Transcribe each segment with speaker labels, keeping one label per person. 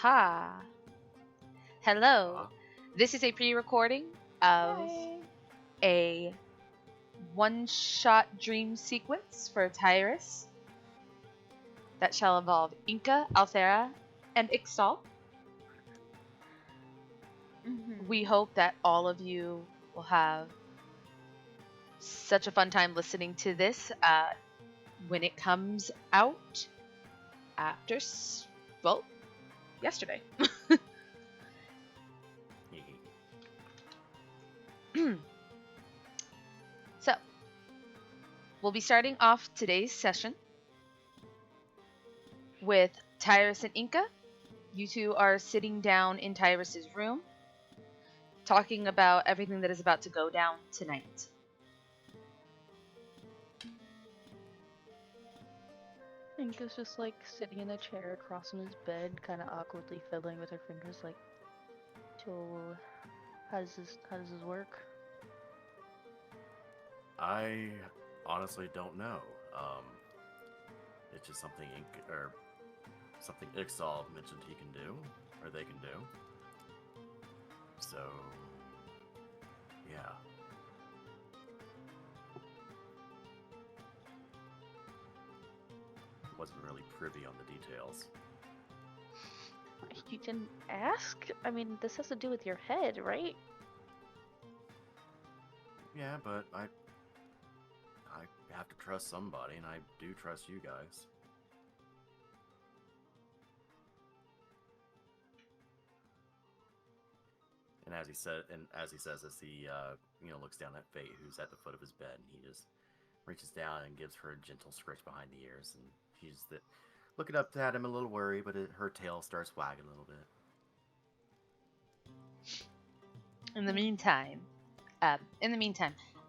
Speaker 1: Aha. Hello.
Speaker 2: Ah,
Speaker 1: This is a pre-recording of
Speaker 3: Hi.
Speaker 1: a one-shot dream sequence for Tyrus that shall involve Enka, Althera, and Ixtal. We hope that all of you will have such a fun time listening to this when it comes out after, yesterday. So, we'll be starting off today's session with Tyrus and Enka. You two are sitting down in Tyrus's room, talking about everything that is about to go down tonight.
Speaker 3: Inka's just like sitting in a chair across from his bed, kind of awkwardly fiddling with her fingers, like, so how does this work?
Speaker 2: I honestly don't know. It's just something something Ixtal mentioned he can do, or they can do. So, yeah. Wasn't really privy on the details.
Speaker 3: You didn't ask? I mean, this has to do with your head, right?
Speaker 2: Yeah, but I have to trust somebody, and I do trust you guys. And as he says, as he looks down at Fate, who's at the foot of his bed, and he just reaches down and gives her a gentle scratch behind the ears, and she's looking up at him a little worried, but her tail starts wagging a little bit.
Speaker 1: In the meantime,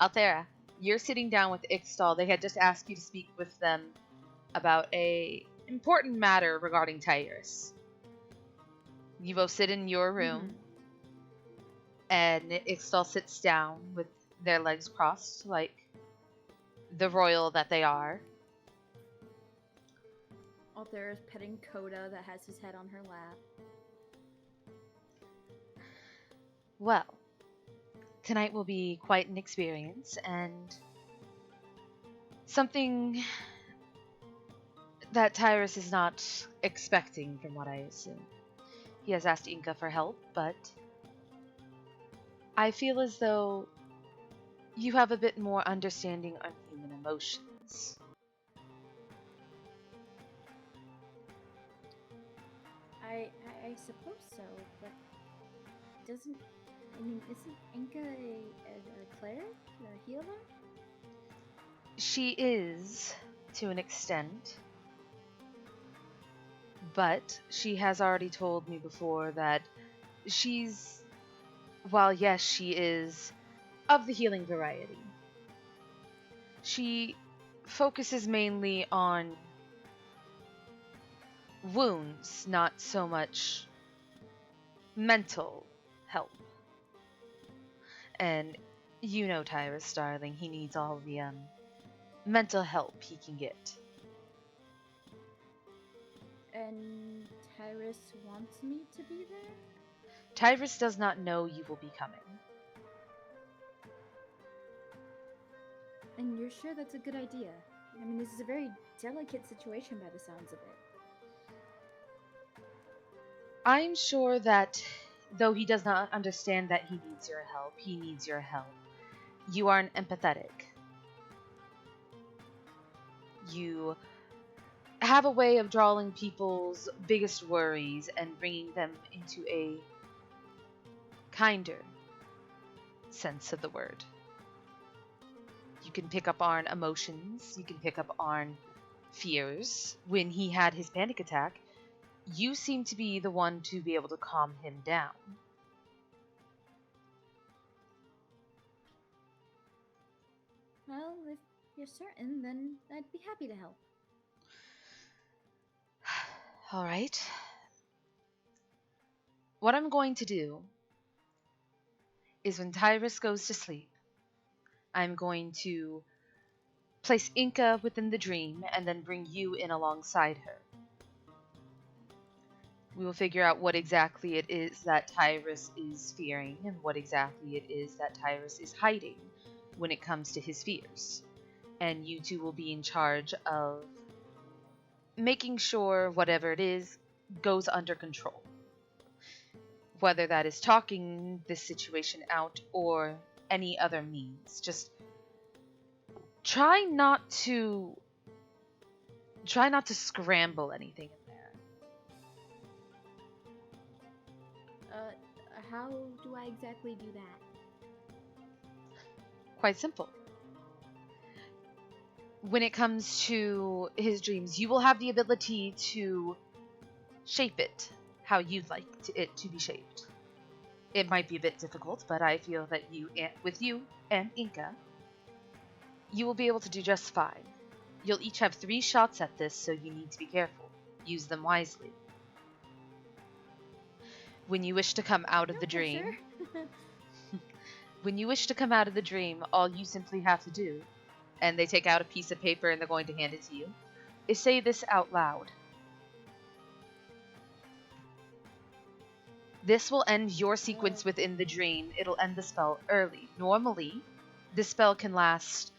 Speaker 1: Althera, you're sitting down with Ixtal. They had just asked you to speak with them about a important matter regarding Tyrus. You both sit in your room, and Ixtal sits down with their legs crossed, like the royal that they are.
Speaker 4: Althera's petting Coda that has his head on her lap.
Speaker 1: Well, tonight will be quite an experience, and something that Tyrus is not expecting, from what I assume. He has asked Enka for help, but I feel as though you have a bit more understanding on human emotions.
Speaker 4: I suppose so, but isn't Enka a cleric? A healer?
Speaker 1: She is, to an extent, but she has already told me before that while yes, she is of the healing variety, she focuses mainly on wounds, not so much mental help. And you know Tyrus, darling, he needs all the mental help he can get.
Speaker 4: And Tyrus wants me to be there?
Speaker 1: Tyrus does not know you will be coming.
Speaker 4: And you're sure that's a good idea? I mean, this is a very delicate situation by the sounds of it.
Speaker 1: I'm sure that though he does not understand that he needs your help. You are an empathetic. You have a way of drawing people's biggest worries and bringing them into a kinder sense of the word. You can pick up on emotions, you can pick up on fears. When he had his panic attack, you seem to be the one to be able to calm him down.
Speaker 4: Well, if you're certain, then I'd be happy to help.
Speaker 1: All right. What I'm going to do is when Tyrus goes to sleep, I'm going to place Enka within the dream and then bring you in alongside her. We will figure out what exactly it is that Tyrus is fearing and what exactly it is that Tyrus is hiding when it comes to his fears. And you two will be in charge of making sure whatever it is goes under control. Whether that is talking this situation out or any other means. Just try not to scramble anything in there.
Speaker 4: How do I exactly do that?
Speaker 1: Quite simple. When it comes to his dreams, you will have the ability to shape it how you'd like it to be shaped. It might be a bit difficult, but I feel that with you and Enka, you will be able to do just fine. You'll each have 3 shots at this, so you need to be careful. Use them wisely. When you wish to come out of the dream, when you wish to come out of the dream, all you simply have to do, and they take out a piece of paper and they're going to hand it to you, is say this out loud. This will end your sequence within the dream. It'll end the spell early. Normally, this spell can last,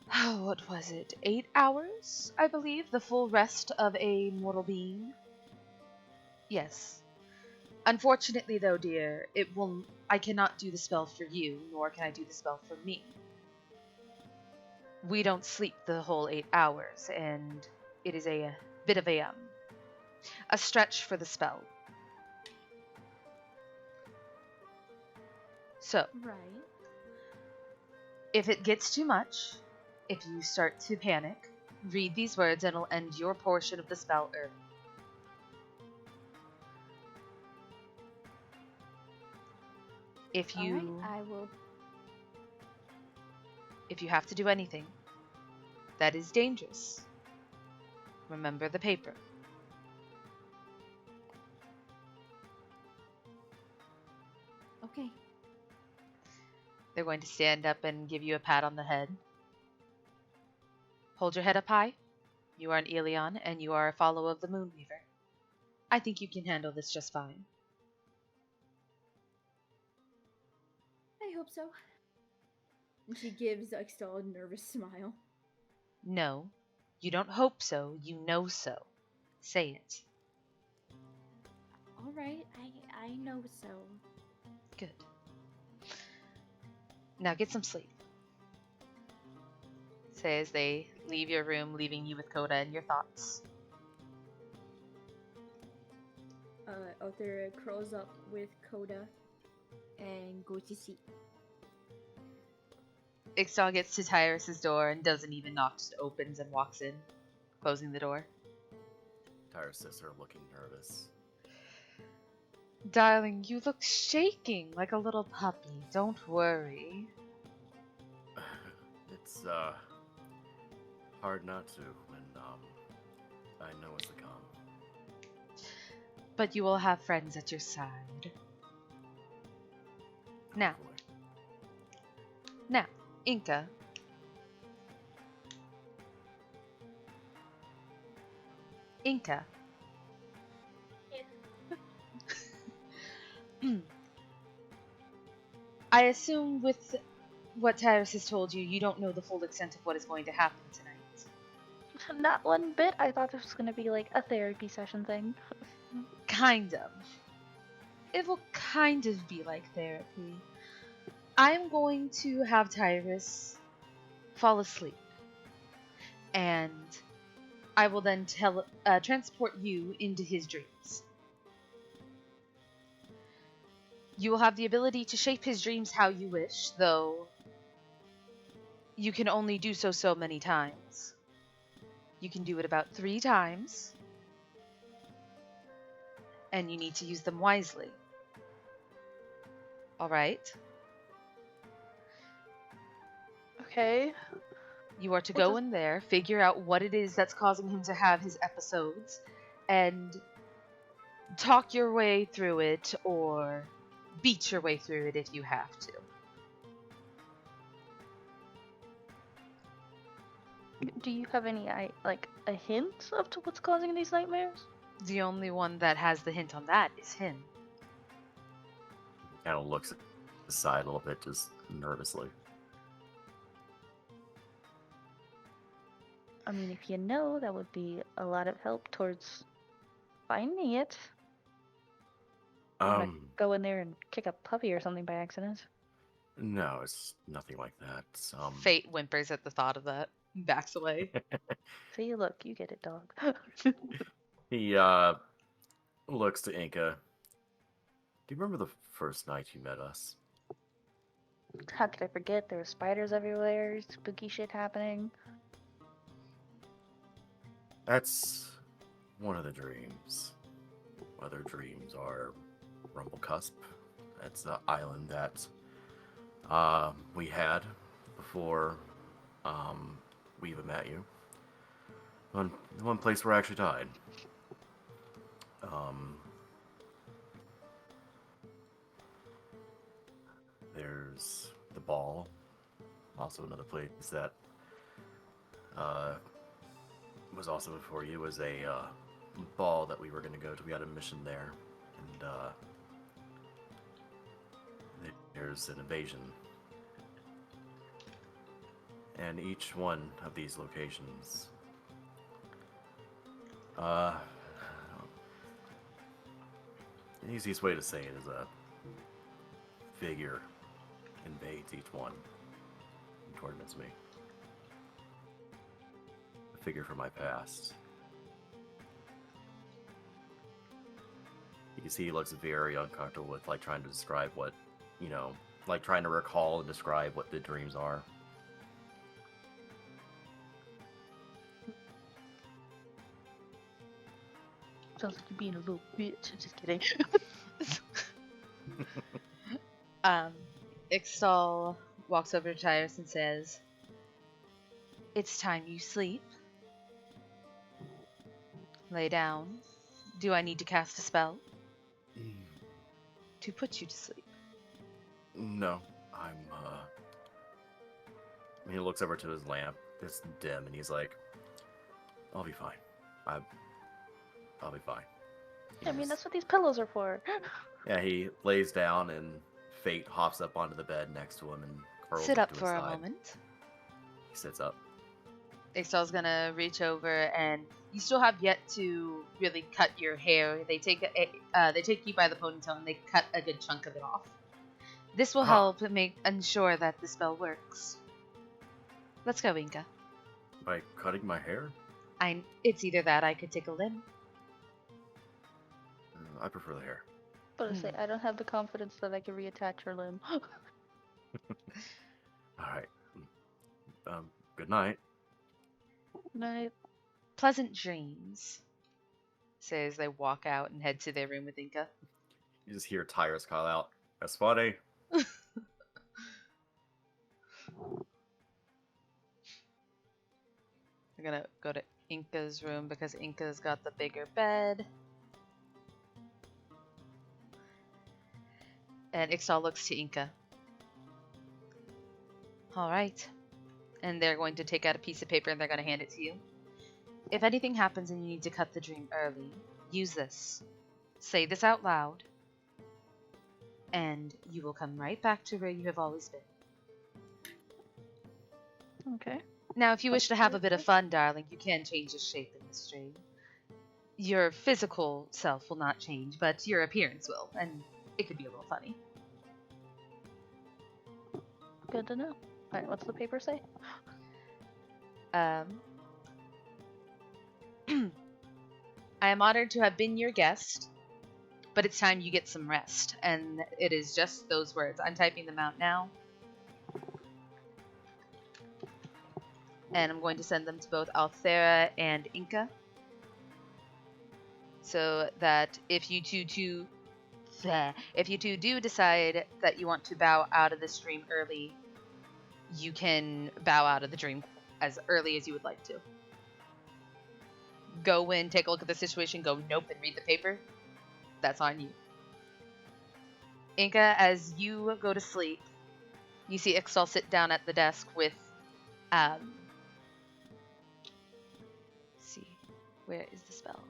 Speaker 1: what was it, 8 hours, I believe? The full rest of a mortal being? Yes. Unfortunately, though, dear, I cannot do the spell for you, nor can I do the spell for me. We don't sleep the whole 8 hours, and it is a bit of a stretch for the spell. So,
Speaker 4: Right.
Speaker 1: if it gets too much, if you start to panic, read these words and it'll end your portion of the spell early. If you
Speaker 4: Alright, I will.
Speaker 1: If you have to do anything that is dangerous, remember the paper.
Speaker 4: Okay.
Speaker 1: They're going to stand up and give you a pat on the head. Hold your head up high. You are an Elion, and you are a follower of the Moonweaver. I think you can handle this just fine.
Speaker 4: I hope so. And she gives Ixtal a nervous smile.
Speaker 1: No, you don't hope so, you know so. Say it.
Speaker 4: Alright, I know so.
Speaker 1: Good. Now get some sleep. Say as they leave your room, leaving you with Coda and your thoughts.
Speaker 4: Althera curls up with Coda and goes to sleep.
Speaker 1: Ixtal gets to Tyrus's door and doesn't even knock, just opens and walks in, closing the door.
Speaker 2: Tyrus says her looking nervous.
Speaker 1: Darling, you look shaking like a little puppy. Don't worry.
Speaker 2: It's hard not to when I know what's to come.
Speaker 1: But you will have friends at your side. Now, Enka. Enka. I assume with what Tyrus has told you, you don't know the full extent of what is going to happen tonight.
Speaker 3: Not one bit. I thought this was gonna be like a therapy session thing.
Speaker 1: Kind of. It will kind of be like therapy. I'm going to have Tyrus fall asleep. And I will then transport you into his dreams. You will have the ability to shape his dreams how you wish, though you can only do so many times. You can do it about 3 times, and you need to use them wisely. Alright?
Speaker 3: Okay.
Speaker 1: You are to go in there, figure out what it is that's causing him to have his episodes, and talk your way through it, or beat your way through it if you have to.
Speaker 3: Do you have any like a hint of to what's causing these nightmares?
Speaker 1: The only one that has the hint on that is him.
Speaker 2: Kind of looks aside a little bit, just nervously.
Speaker 3: I mean, if you know, that would be a lot of help towards finding it. Not go in there and kick a puppy or something by accident.
Speaker 2: No, it's nothing like that.
Speaker 1: Fate whimpers at the thought of that. Backs away.
Speaker 3: See, look, you get it, dog.
Speaker 2: He looks to Enka. Do you remember the first night you met us?
Speaker 3: How could I forget? There were spiders everywhere, spooky shit happening.
Speaker 2: That's one of the dreams. Other dreams are Rumblecusp. That's the island that we had before we even met you. One place where I actually died. There's the ball. Also another place that was also before you was a ball that we were going to go to. We had a mission there, and there's an invasion. And each one of these locations, the easiest way to say it is a figure invades each one and torments me. A figure from my past. You can see he looks very uncomfortable with like trying to describe what, like trying to recall and describe what the dreams are.
Speaker 3: Sounds like you're being a little bitch. Just kidding.
Speaker 1: Ixtal walks over to Tyrus and says, "It's time you sleep. Lay down. Do I need to cast a spell to put you to sleep?"
Speaker 2: No, he looks over to his lamp. It's dim, and he's like, "I'll be fine. I'll be fine."
Speaker 3: I mean, that's what these pillows are for.
Speaker 2: Yeah, he lays down, and Fate hops up onto the bed next to him and curls
Speaker 1: Sit
Speaker 2: up
Speaker 1: up
Speaker 2: to his
Speaker 1: for a
Speaker 2: side.
Speaker 1: moment.
Speaker 2: He sits up.
Speaker 1: Ixtal's gonna reach over, and you still have yet to really cut your hair. They take you by the ponytail and they cut a good chunk of it off. This will help ensure that the spell works. Let's go, Enka.
Speaker 2: By cutting my hair?
Speaker 1: It's either that I could take a limb.
Speaker 2: I prefer the hair.
Speaker 3: But I say, I don't have the confidence that I can reattach her limb.
Speaker 2: Alright. Good night.
Speaker 3: Night.
Speaker 1: Pleasant dreams. Say as they walk out and head to their room with Enka.
Speaker 2: You just hear Tyrus call out, "That's funny."
Speaker 1: We're gonna go to Inka's room because Inka's got the bigger bed. And Ixtal looks to Enka. Alright. And they're going to take out a piece of paper and they're going to hand it to you. If anything happens and you need to cut the dream early, use this. Say this out loud. And you will come right back to where you have always been.
Speaker 3: Okay.
Speaker 1: Now, if you wish to have a bit of fun, darling, you can change your shape in this dream. Your physical self will not change, but your appearance will, and it could be a little funny.
Speaker 3: Good to know. Alright, what's the paper say?
Speaker 1: I am honored to have been your guest, but it's time you get some rest. And it is just those words. I'm typing them out now. And I'm going to send them to both Althera and Enka. So that if you two do decide that you want to bow out of this dream early, you can bow out of the dream as early as you would like to. Go in, take a look at the situation, go nope, and read the paper. That's on you. Enka, as you go to sleep, you see Ixtal sit down at the desk with, let's see, where is the spell?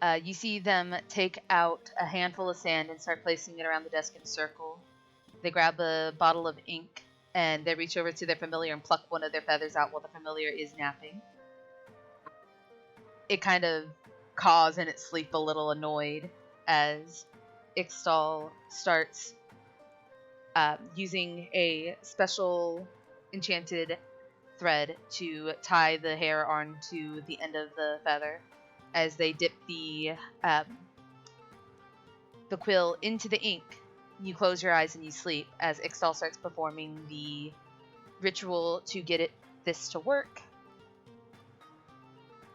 Speaker 1: You see them take out a handful of sand and start placing it around the desk in a circle. They grab a bottle of ink and they reach over to their familiar and pluck one of their feathers out while the familiar is napping. It kind of caws in its sleep a little annoyed as Ixtal starts using a special enchanted thread to tie the hair onto the end of the feather. As they dip the quill into the ink, you close your eyes and you sleep as Ixtal starts performing the ritual to get this to work.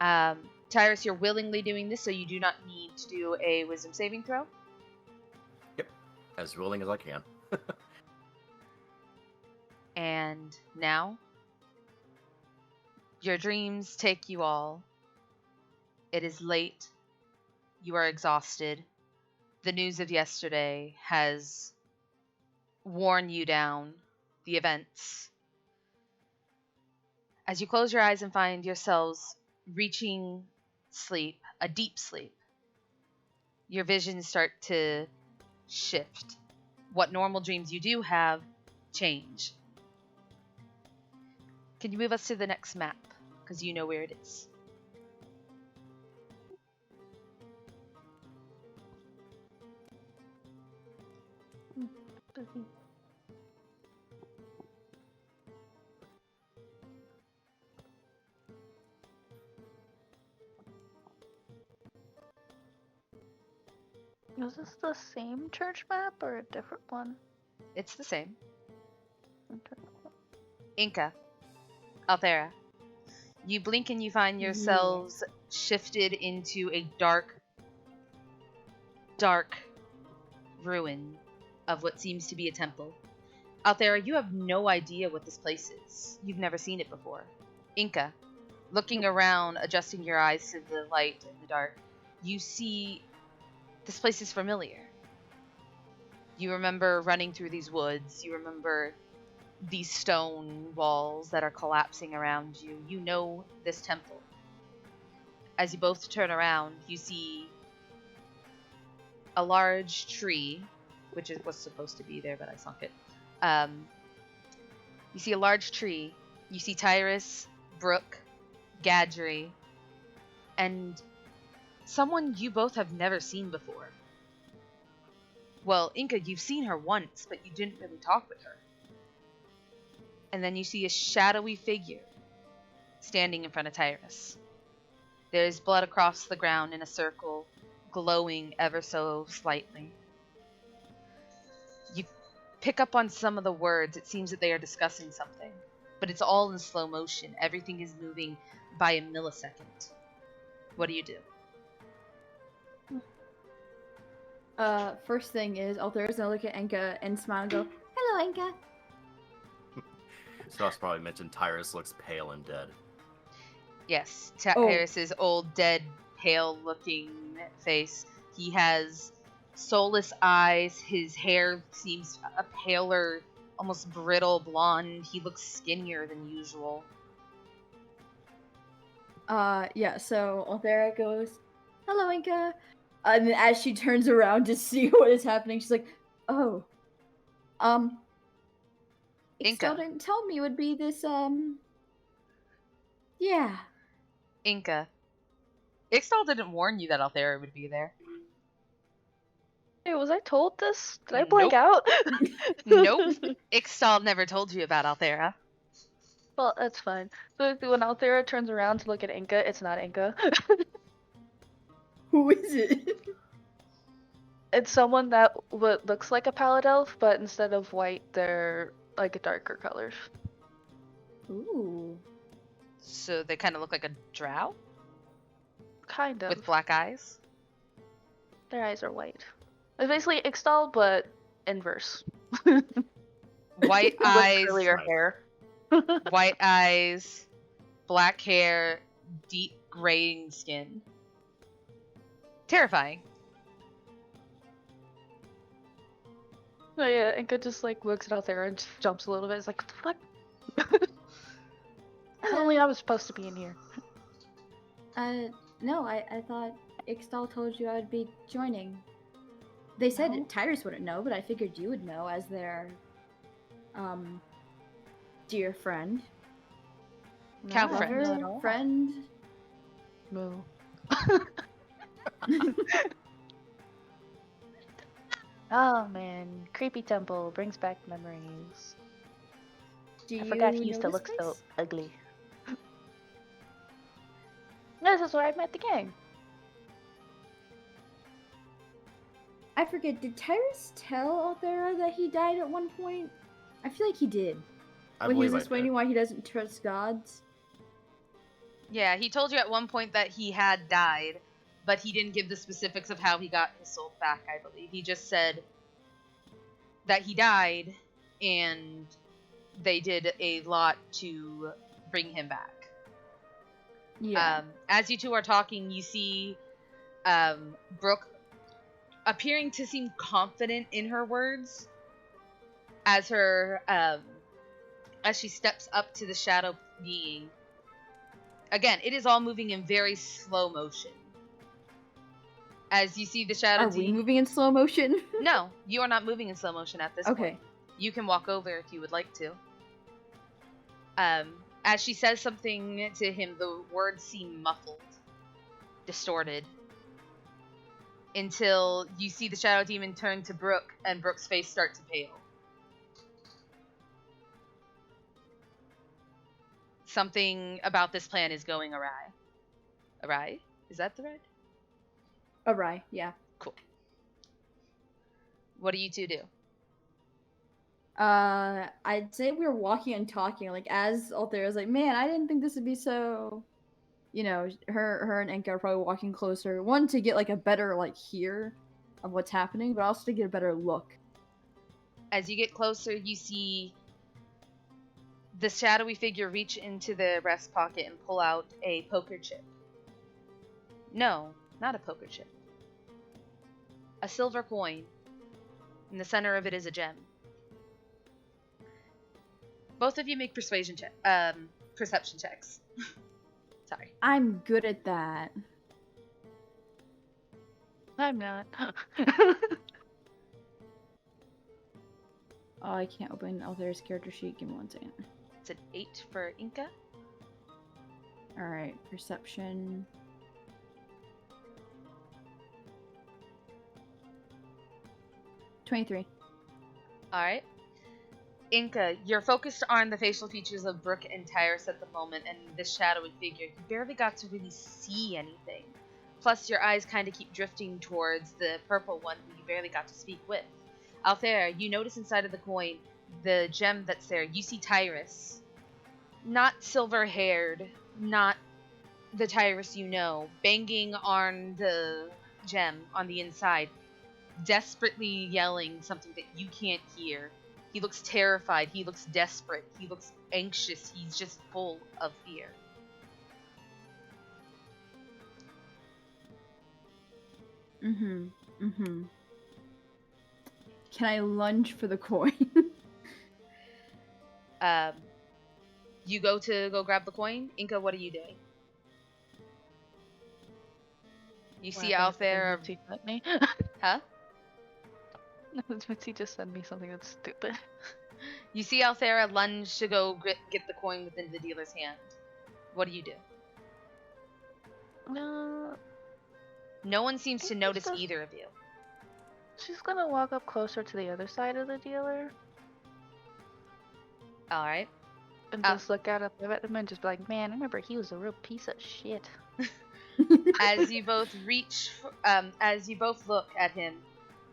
Speaker 1: Tyrus, you're willingly doing this, so you do not need to do a wisdom saving throw.
Speaker 2: Yep, as willing as I can.
Speaker 1: And now, your dreams take you all. It is late. You are exhausted. The news of yesterday has worn you down. The events. As you close your eyes and find yourselves reaching sleep, a deep sleep, your visions start to shift. What normal dreams you do have change. Can you move us to the next map? Because you know where it is.
Speaker 3: Was this the same church map or a different one?
Speaker 1: It's the same.
Speaker 3: Okay.
Speaker 1: Enka. Althera. You blink and you find yourselves shifted into a dark ruin of what seems to be a temple. Althera, you have no idea what this place is. You've never seen it before. Enka, looking around, adjusting your eyes to the light and the dark, you see this place is familiar. You remember running through these woods. You remember these stone walls that are collapsing around you. You know this temple. As you both turn around, you see a large tree, which was supposed to be there, but I sunk it. You see a large tree. You see Tyrus, Brooke, Gadry, and someone you both have never seen before. Well, Enka, you've seen her once, but you didn't really talk with her. And then you see a shadowy figure standing in front of Tyrus. There's blood across the ground in a circle, glowing ever so slightly. You pick up on some of the words. It seems that they are discussing something, but it's all in slow motion. Everything is moving by a millisecond. What do you do?
Speaker 4: First thing is, Althera's gonna look at Enka and smile and go, "Hello, Enka."
Speaker 2: So I probably mentioned Tyrus looks pale and dead.
Speaker 1: Yes, Tyrus's old, dead, pale-looking face. He has soulless eyes. His hair seems a paler, almost brittle blonde. He looks skinnier than usual.
Speaker 4: Yeah, so Althera goes, "Hello, Enka." And then as she turns around to see what is happening, she's like, "Oh, Ixtal
Speaker 1: Enka.
Speaker 4: didn't tell me it would be this, yeah."
Speaker 1: Enka. Ixtal didn't warn you that Althera would be there.
Speaker 3: Hey, was I told this? Did I blank out?
Speaker 1: Nope. Ixtal never told you about Althera.
Speaker 3: Well, that's fine. So when Althera turns around to look at Enka, it's not Enka.
Speaker 4: Who is it?
Speaker 3: It's someone that looks like a pallid elf, but instead of white, they're like darker colors.
Speaker 4: Ooh.
Speaker 1: So they kind of look like a drow?
Speaker 3: Kind of.
Speaker 1: With black eyes?
Speaker 3: Their eyes are white. It's basically Ixtal, but inverse.
Speaker 1: White
Speaker 3: With
Speaker 1: eyes.
Speaker 3: curlier
Speaker 2: Right.
Speaker 3: hair.
Speaker 1: White eyes, black hair, deep graying skin. Terrifying.
Speaker 3: Oh yeah, Enka just like looks at Althera and just jumps a little bit. It's like, what the fuck? Only I was supposed to be in here.
Speaker 4: No, I thought Ixtal told you I'd be joining. They said
Speaker 3: No.
Speaker 4: Tyrus wouldn't know, but I figured you would know as their, dear friend.
Speaker 1: Cow
Speaker 3: No,
Speaker 1: friend.
Speaker 3: not at all.
Speaker 4: Friend.
Speaker 3: Moo. Oh man, creepy temple brings back memories.
Speaker 4: Do
Speaker 3: I forgot he
Speaker 4: you
Speaker 3: used
Speaker 4: know
Speaker 3: to
Speaker 4: this
Speaker 3: look so
Speaker 4: place?
Speaker 3: ugly. This is where I met the gang.
Speaker 4: I forget, did Tyrus tell Althera that he died at one point? I feel like he did.
Speaker 2: I
Speaker 4: When he was
Speaker 2: believe I
Speaker 4: explaining
Speaker 2: did.
Speaker 4: why he doesn't trust gods.
Speaker 1: Yeah, he told you at one point that he had died, but he didn't give the specifics of how he got his soul back, I believe. He just said that he died and they did a lot to bring him back.
Speaker 4: Yeah.
Speaker 1: As you two are talking, you see Brooke appearing to seem confident in her words as as she steps up to the shadow being. Again, it is all moving in very slow motion. As you see the shadow
Speaker 4: Are we
Speaker 1: being.
Speaker 4: moving in slow motion?
Speaker 1: No, you are not moving in slow motion at this
Speaker 4: Okay.
Speaker 1: point. You can walk over if you would like to. As she says something to him, the words seem muffled, distorted, until you see the shadow demon turn to Brooke, and Brooke's face start to pale. Something about this plan is going awry. Awry? Is that the right?
Speaker 4: Alright, yeah.
Speaker 1: Cool. What do you two do?
Speaker 4: I'd say we were walking and talking, like, as Althera's like, man, I didn't think this would be so... You know, her and Enka are probably walking closer. One, to get, like, a better, like, hear of what's happening, but also to get a better look.
Speaker 1: As you get closer, you see the shadowy figure reach into the breast pocket and pull out a poker chip. No, not a poker chip. A silver coin. In the center of it is a gem. Both of you make perception checks. Sorry.
Speaker 4: I'm good at that.
Speaker 3: I'm not.
Speaker 4: Oh, I can't open Althera's character sheet. Give me 1 second.
Speaker 1: It's an 8 for Enka.
Speaker 4: Alright, perception. $23.
Speaker 1: Alright. Enka, you're focused on the facial features of Brooke and Tyrus at the moment, and this shadowy figure. You barely got to really see anything. Plus, your eyes kind of keep drifting towards the purple one who you barely got to speak with. Althera, you notice inside of the coin, the gem that's there. You see Tyrus. Not silver-haired, not the Tyrus you know, banging on the gem on the inside, desperately yelling something that you can't hear. He looks terrified, he looks desperate, he looks anxious, he's just full of fear.
Speaker 4: Can I lunge for the coin?
Speaker 1: You go to go grab the coin. Enka, what are you doing? You see Althera.
Speaker 3: He sent me.
Speaker 1: Huh?
Speaker 3: He just sent me something that's stupid.
Speaker 1: You see Althera lunge to go get the coin within the dealer's hand. What do you do? No one seems to notice either of you.
Speaker 3: She's gonna walk up closer to the other side of the dealer
Speaker 1: Alright.
Speaker 3: and just look out at him and just be like, man, I remember he was a real piece of shit.
Speaker 1: As you both as you both look at him,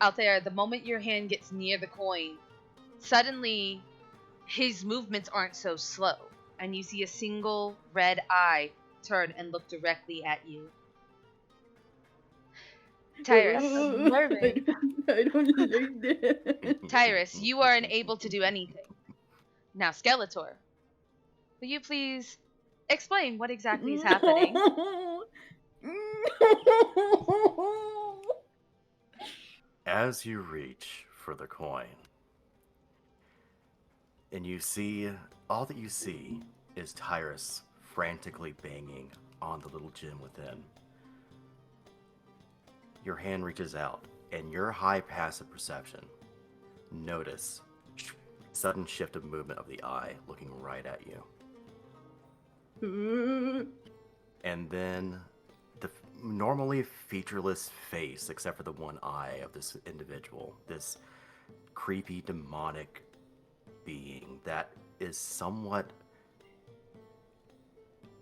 Speaker 1: Althera, the moment your hand gets near the coin, suddenly his movements aren't so slow, and you see a single red eye turn and look directly at you. Tyrus.
Speaker 3: Unnerving.
Speaker 4: I don't like that.
Speaker 1: Tyrus, you are unable to do anything. Now, Skeletor, will you please explain what exactly is happening?
Speaker 2: As you reach for the coin, and you see, all that you see is Tyrus frantically banging on the little gem within. your hand reaches out, and your high passive perception notice sudden shift of movement of the eye looking right at you. And then the normally featureless face, except for the one eye of this individual, this creepy demonic being that is somewhat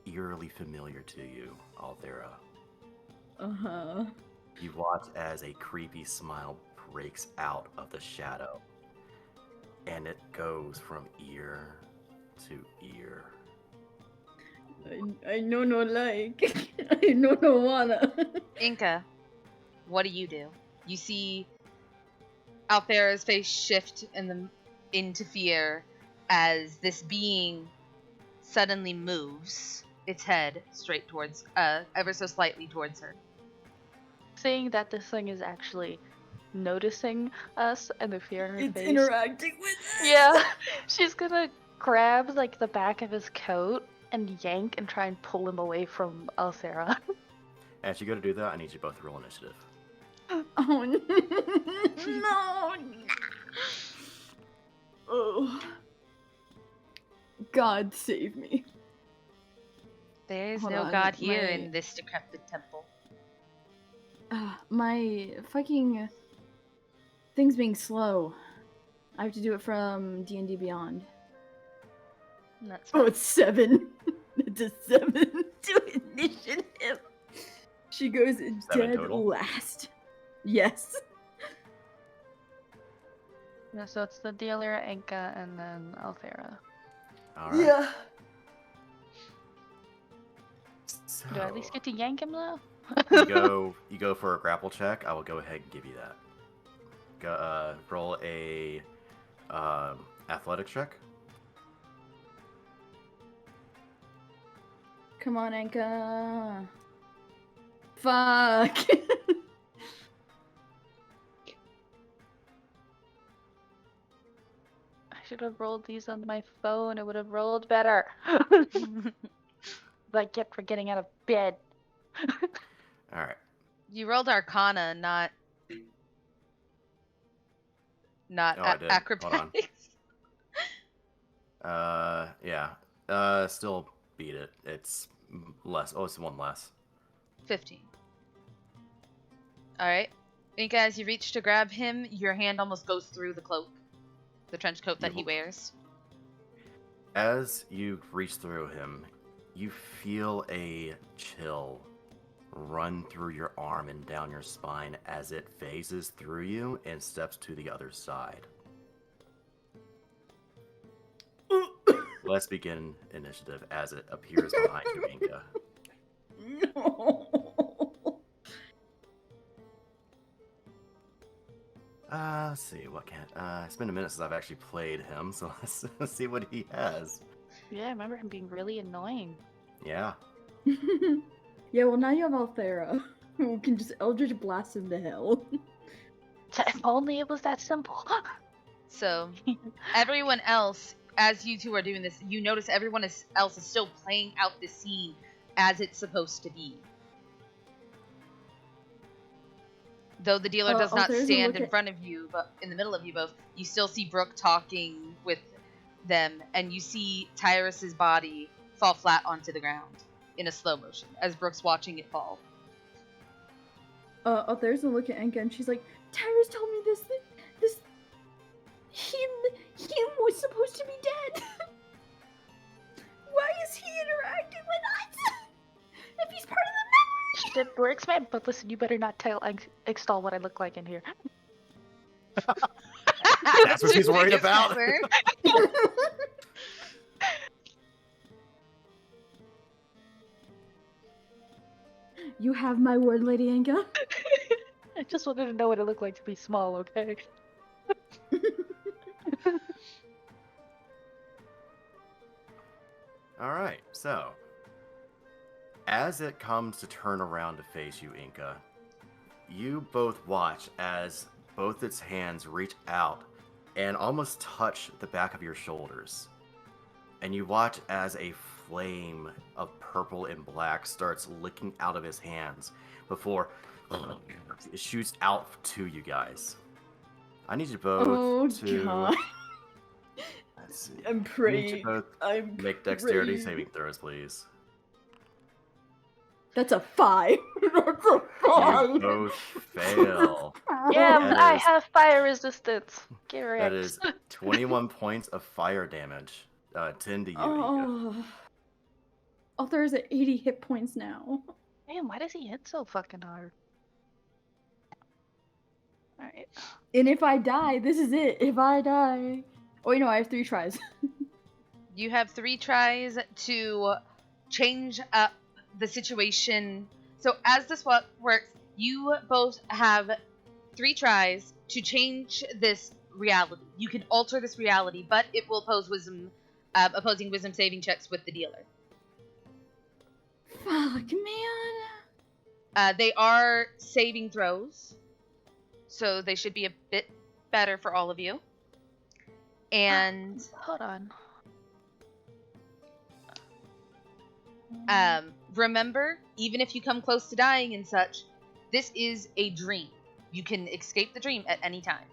Speaker 2: eerily familiar to you, Althera.
Speaker 4: Uh-huh.
Speaker 2: You watch as a creepy smile breaks out of the shadow, and it goes from ear to ear.
Speaker 4: I know no like. I know no wanna.
Speaker 1: Enka, what do? You see Althera's face shift into fear as this being suddenly moves its head straight towards, ever so slightly towards her.
Speaker 3: Seeing that this thing is actually noticing us and the fear in her
Speaker 4: It's
Speaker 3: face.
Speaker 4: interacting with us.
Speaker 3: Yeah, she's gonna grab like the back of his coat and yank and try and pull him away from Althera.
Speaker 2: As you go to do that, I need you both to roll initiative.
Speaker 4: Oh no! Oh, God save me!
Speaker 1: There's
Speaker 4: Hold
Speaker 1: no
Speaker 4: on,
Speaker 1: god here
Speaker 4: my-
Speaker 1: in this decrepit temple.
Speaker 4: My fucking thing's being slow. I have to do it from D&D Beyond.
Speaker 1: That's
Speaker 4: Oh,
Speaker 1: fine.
Speaker 4: it's 7. It's a 7 to initiative. She goes
Speaker 2: 7
Speaker 4: dead
Speaker 2: total?
Speaker 4: last. Yes.
Speaker 3: Yeah, so it's the dealer, Enka, and then Althera.
Speaker 2: All right.
Speaker 4: Yeah.
Speaker 2: So,
Speaker 3: Do I at least get to yank him though?
Speaker 2: you go for a grapple check. I will go ahead and give you that. Go, roll a athletics check.
Speaker 4: Come on, Enka. Fuck.
Speaker 3: I should have rolled these on my phone. It would have rolled better. Like, get for getting out of bed.
Speaker 2: All right.
Speaker 1: You rolled Arcana, not
Speaker 2: Oh, I did. Hold on.
Speaker 1: acrobatics.
Speaker 2: Yeah. Still beat it. It's less. Oh, it's one less.
Speaker 1: 15. All right. Inka, as you reach to grab him, your hand almost goes through the cloak, the trench coat that he wears.
Speaker 2: As you reach through him, you feel a chill run through your arm and down your spine as it phases through you and steps to the other side. Let's begin initiative as it appears behind you, Enka.
Speaker 4: No.
Speaker 2: Let's see, what can it's been a minute since I've actually played him, so let's see what he has.
Speaker 3: Yeah, I remember him being really annoying.
Speaker 2: Yeah.
Speaker 4: Yeah, well now you have Althera, who can just Eldritch blast him to hell.
Speaker 3: If only it was that simple.
Speaker 1: So, everyone else, as you two are doing this, you notice everyone else is still playing out the scene as it's supposed to be. Though the dealer does not
Speaker 4: Althera's gonna
Speaker 1: stand
Speaker 4: look
Speaker 1: in
Speaker 4: at-
Speaker 1: front of you, but in the middle of you both, you still see Brooke talking with them, and you see Tyrus's body fall flat onto the ground in a slow motion as Brooke's watching it fall.
Speaker 4: Althera's gonna look at Enka and she's like, Tyrus told me this him was supposed to be dead. Why is he interacting with us? If he's part of the memory.
Speaker 3: Shit works, man. But listen, you better not tell Ixtal what I look like in here.
Speaker 2: That's what she's worried about.
Speaker 4: You have my word, Lady Enka.
Speaker 3: I just wanted to know what it looked like to be small, okay?
Speaker 2: Alright, so as it comes to turn around to face you, Enka, you both watch as both its hands reach out and almost touch the back of your shoulders. And you watch as a flame of purple and black starts licking out of his hands before It shoots out to you guys. I need you both
Speaker 4: Oh
Speaker 2: to.
Speaker 4: god.
Speaker 2: Let's see.
Speaker 4: I'm
Speaker 2: I need you
Speaker 4: pretty.
Speaker 2: both
Speaker 4: I'm
Speaker 2: make dexterity
Speaker 4: pretty.
Speaker 2: saving throws, please.
Speaker 4: That's a 5. That's a 5.
Speaker 2: You both fail.
Speaker 3: Yeah,
Speaker 2: That
Speaker 3: I
Speaker 2: is-
Speaker 3: have fire resistance. Get
Speaker 2: That
Speaker 3: wrecked.
Speaker 2: is 21 points of fire damage. 10 to you, Enka.
Speaker 4: Oh. Althera's at 80 hit points now.
Speaker 3: Damn, why does he hit so fucking hard? Alright.
Speaker 4: And if I die, this is it. If I die. Oh, wait, no, I have 3 tries.
Speaker 1: You have 3 tries to change up the situation. So as this works, you both have 3 tries to change this reality. You can alter this reality, but it will pose opposing wisdom saving checks with the dealer.
Speaker 4: Fuck, man.
Speaker 1: They are saving throws, so they should be a bit better for all of you. And
Speaker 3: Hold on.
Speaker 1: remember, even if you come close to dying and such, this is a dream. You can escape the dream at any time.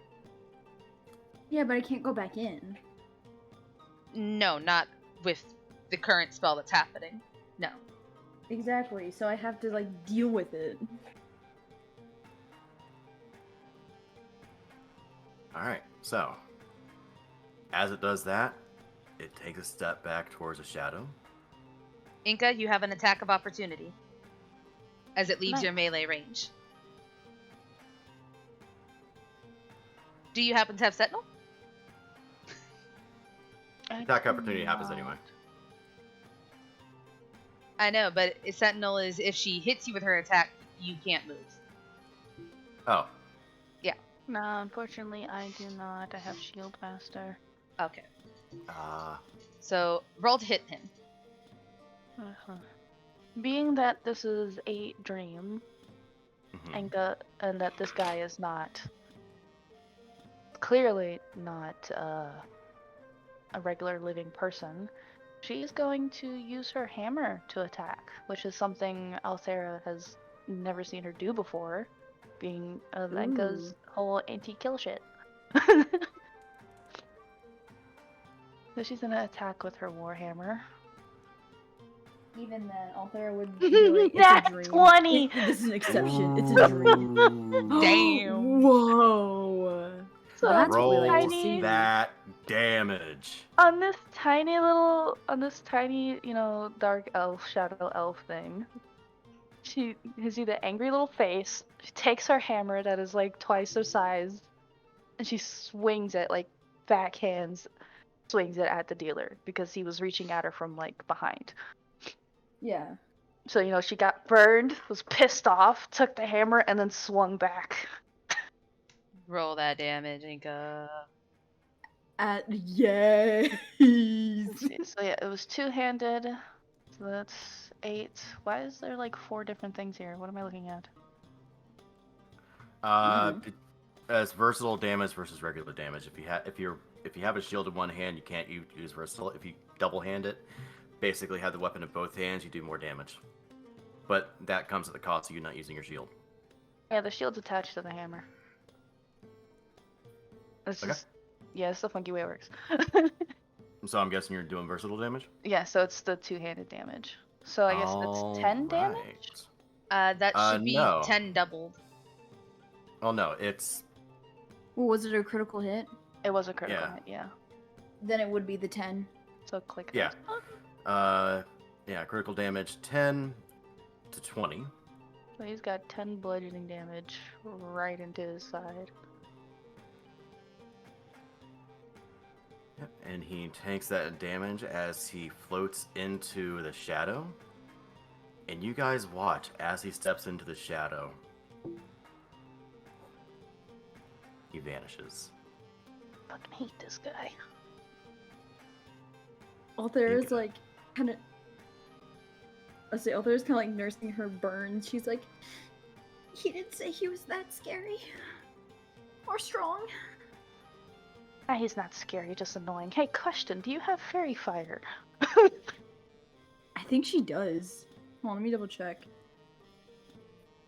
Speaker 4: Yeah, but I can't go back in.
Speaker 1: No, not with the current spell that's happening. No.
Speaker 4: Exactly, so I have to, like, deal with it.
Speaker 2: Alright, so. As it does that, it takes a step back towards a shadow.
Speaker 1: Enka, you have an attack of opportunity as it leaves
Speaker 3: Nice.
Speaker 1: your melee range. Do you happen to have Sentinel?
Speaker 2: Attack opportunity happens anyway.
Speaker 1: I know, but Sentinel is if she hits you with her attack, you can't move.
Speaker 2: Oh,
Speaker 3: No, unfortunately, I do not. I have Shield Master.
Speaker 1: Okay.
Speaker 2: uh,
Speaker 1: So roll to hit him.
Speaker 3: Being that this is a dream,
Speaker 2: mhm.
Speaker 3: and that this guy is not clearly not a regular living person, she's going to use her hammer to attack, which is something Althera has never seen her do before, being Enka's whole anti-kill shit. So she's gonna attack with her warhammer.
Speaker 4: Even then, Althera would be like, it's
Speaker 3: Nat
Speaker 4: a dream.
Speaker 3: 20!
Speaker 4: This is an exception. It's a dream.
Speaker 2: Ooh.
Speaker 1: Damn.
Speaker 4: Whoa.
Speaker 3: So
Speaker 4: That's what we
Speaker 2: Roll
Speaker 4: like to
Speaker 3: tiny-
Speaker 4: see.
Speaker 2: that damage.
Speaker 3: on this tiny, dark elf, shadow elf thing, she gives you the angry little face. She takes her hammer that is like twice her size, and she swings it, like backhands, swings it at the dealer because he was reaching at her from like behind.
Speaker 4: Yeah.
Speaker 3: So, she got burned, was pissed off, took the hammer, and then swung back.
Speaker 1: Roll that damage, Enka.
Speaker 4: Yes.
Speaker 3: So yeah, it was two-handed. So that's 8. Why is there like 4 different things here? What am I looking at?
Speaker 2: As versatile damage versus regular damage. If you have a shield in one hand, you can't use versatile. If you double hand it, basically have the weapon in both hands, you do more damage. But that comes at the cost of you not using your shield.
Speaker 3: Yeah, the shield's attached to the hammer. It's
Speaker 2: Okay.
Speaker 3: just, yeah, it's the funky way it works.
Speaker 2: So I'm guessing you're doing versatile damage?
Speaker 3: Yeah, so it's the two-handed damage. So I guess that's 10 damage?
Speaker 1: That should be
Speaker 2: no.
Speaker 1: 10 doubled.
Speaker 2: Oh no, it's
Speaker 4: Well, was it a critical hit?
Speaker 3: It was a critical
Speaker 2: Yeah.
Speaker 3: hit, yeah.
Speaker 4: Then it would be the 10.
Speaker 3: So click
Speaker 2: Yeah.
Speaker 3: that.
Speaker 2: Critical damage 10 to 20.
Speaker 3: So he's got 10 bludgeoning damage right into his side.
Speaker 2: Yep. And he takes that damage as he floats into the shadow. And you guys watch as he steps into the shadow. He vanishes.
Speaker 3: Fucking hate this guy.
Speaker 4: Althera's
Speaker 2: Enka.
Speaker 4: like, kind of. Let's say Althera's kind of like nursing her burns. She's like, he didn't say he was that scary. Or strong.
Speaker 3: Ah, he's not scary, just annoying. Hey, question, do you have fairy fire?
Speaker 4: I think she does. Hold on, let me double check.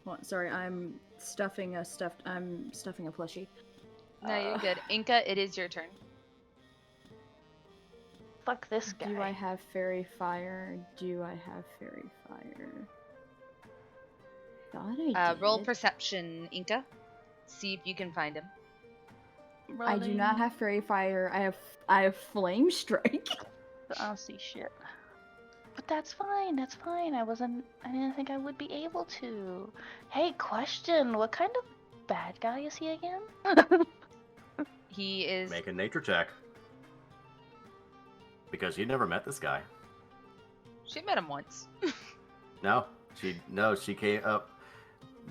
Speaker 4: Hold on, sorry, I'm stuffing a plushie.
Speaker 1: No, you're good. Inka, it is your turn.
Speaker 3: Fuck this guy.
Speaker 4: Do I have fairy fire? Do I have fairy fire? Thought I did.
Speaker 1: Roll perception, Inka. See if you can find him.
Speaker 4: I do not have fairy fire. I have flame strike.
Speaker 3: I don't see shit. But that's fine. That's fine. I didn't think I would be able to. Hey, question. What kind of bad guy is he again?
Speaker 1: He is.
Speaker 2: Make a nature check. Because you never met this guy.
Speaker 1: She met him once.
Speaker 2: No, she came up.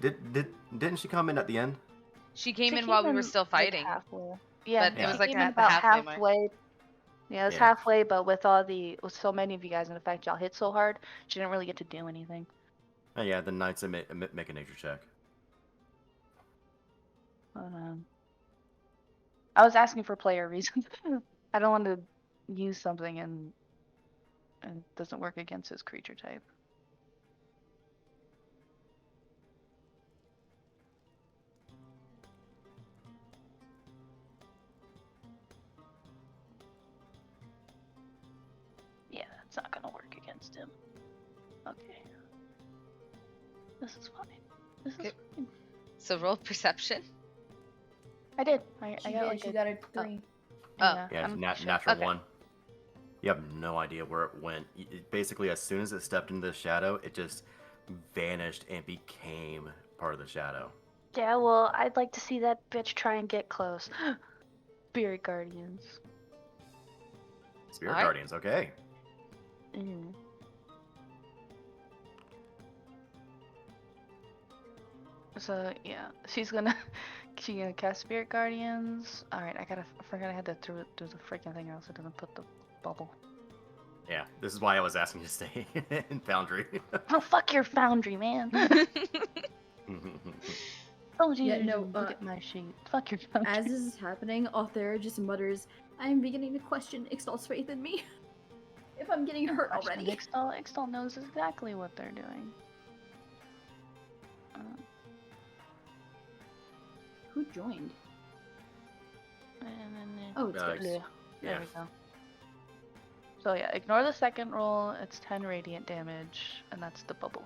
Speaker 2: Didn't she come in at the end?
Speaker 1: She came in while we were still fighting.
Speaker 3: Like halfway. Yeah,
Speaker 1: But it was
Speaker 3: she
Speaker 1: like
Speaker 3: came in
Speaker 1: at the
Speaker 3: about
Speaker 1: halfway mark.
Speaker 3: Yeah, it was
Speaker 2: Yeah.
Speaker 3: halfway, but with so many of you guys, and the fact y'all hit so hard, she didn't really get to do anything.
Speaker 2: Oh yeah, the knights make a nature check.
Speaker 3: I was asking for player reasons. I don't want to use something and it doesn't work against his creature type. Yeah, it's not gonna work against him. Okay. This is fine. This is
Speaker 1: Okay.
Speaker 3: fine.
Speaker 1: So roll perception.
Speaker 3: I did. I got like
Speaker 4: she
Speaker 3: a,
Speaker 4: got a 3.
Speaker 1: Oh.
Speaker 2: Yeah,
Speaker 3: I'm sure.
Speaker 2: natural
Speaker 1: Okay.
Speaker 2: 1. You have no idea where it went. Basically, as soon as it stepped into the shadow, it just vanished and became part of the shadow.
Speaker 3: Yeah, well, I'd like to see that bitch try and get close. Spirit Guardians.
Speaker 2: Spirit
Speaker 1: Alright.
Speaker 2: Guardians, okay.
Speaker 3: Mm. So yeah, she's gonna cast Spirit Guardians. All right, I forgot I had to do the freaking thing, or else it doesn't put the bubble.
Speaker 2: Yeah, this is why I was asking you to stay in Foundry.
Speaker 3: Oh, fuck your foundry, man. Oh,
Speaker 4: Yeah,
Speaker 3: Jesus,
Speaker 4: no,
Speaker 3: look at my sheet. Fuck your foundry.
Speaker 4: As this is happening, Althera just mutters, I am beginning to question Ixtal's faith in me. If I'm getting hurt already.
Speaker 3: Ixtal knows exactly what they're doing.
Speaker 4: Who joined?
Speaker 3: And then
Speaker 4: Oh, it's good.
Speaker 3: There
Speaker 2: Yeah.
Speaker 3: we go. So yeah, ignore the second roll. It's 10 radiant damage, and that's the bubble.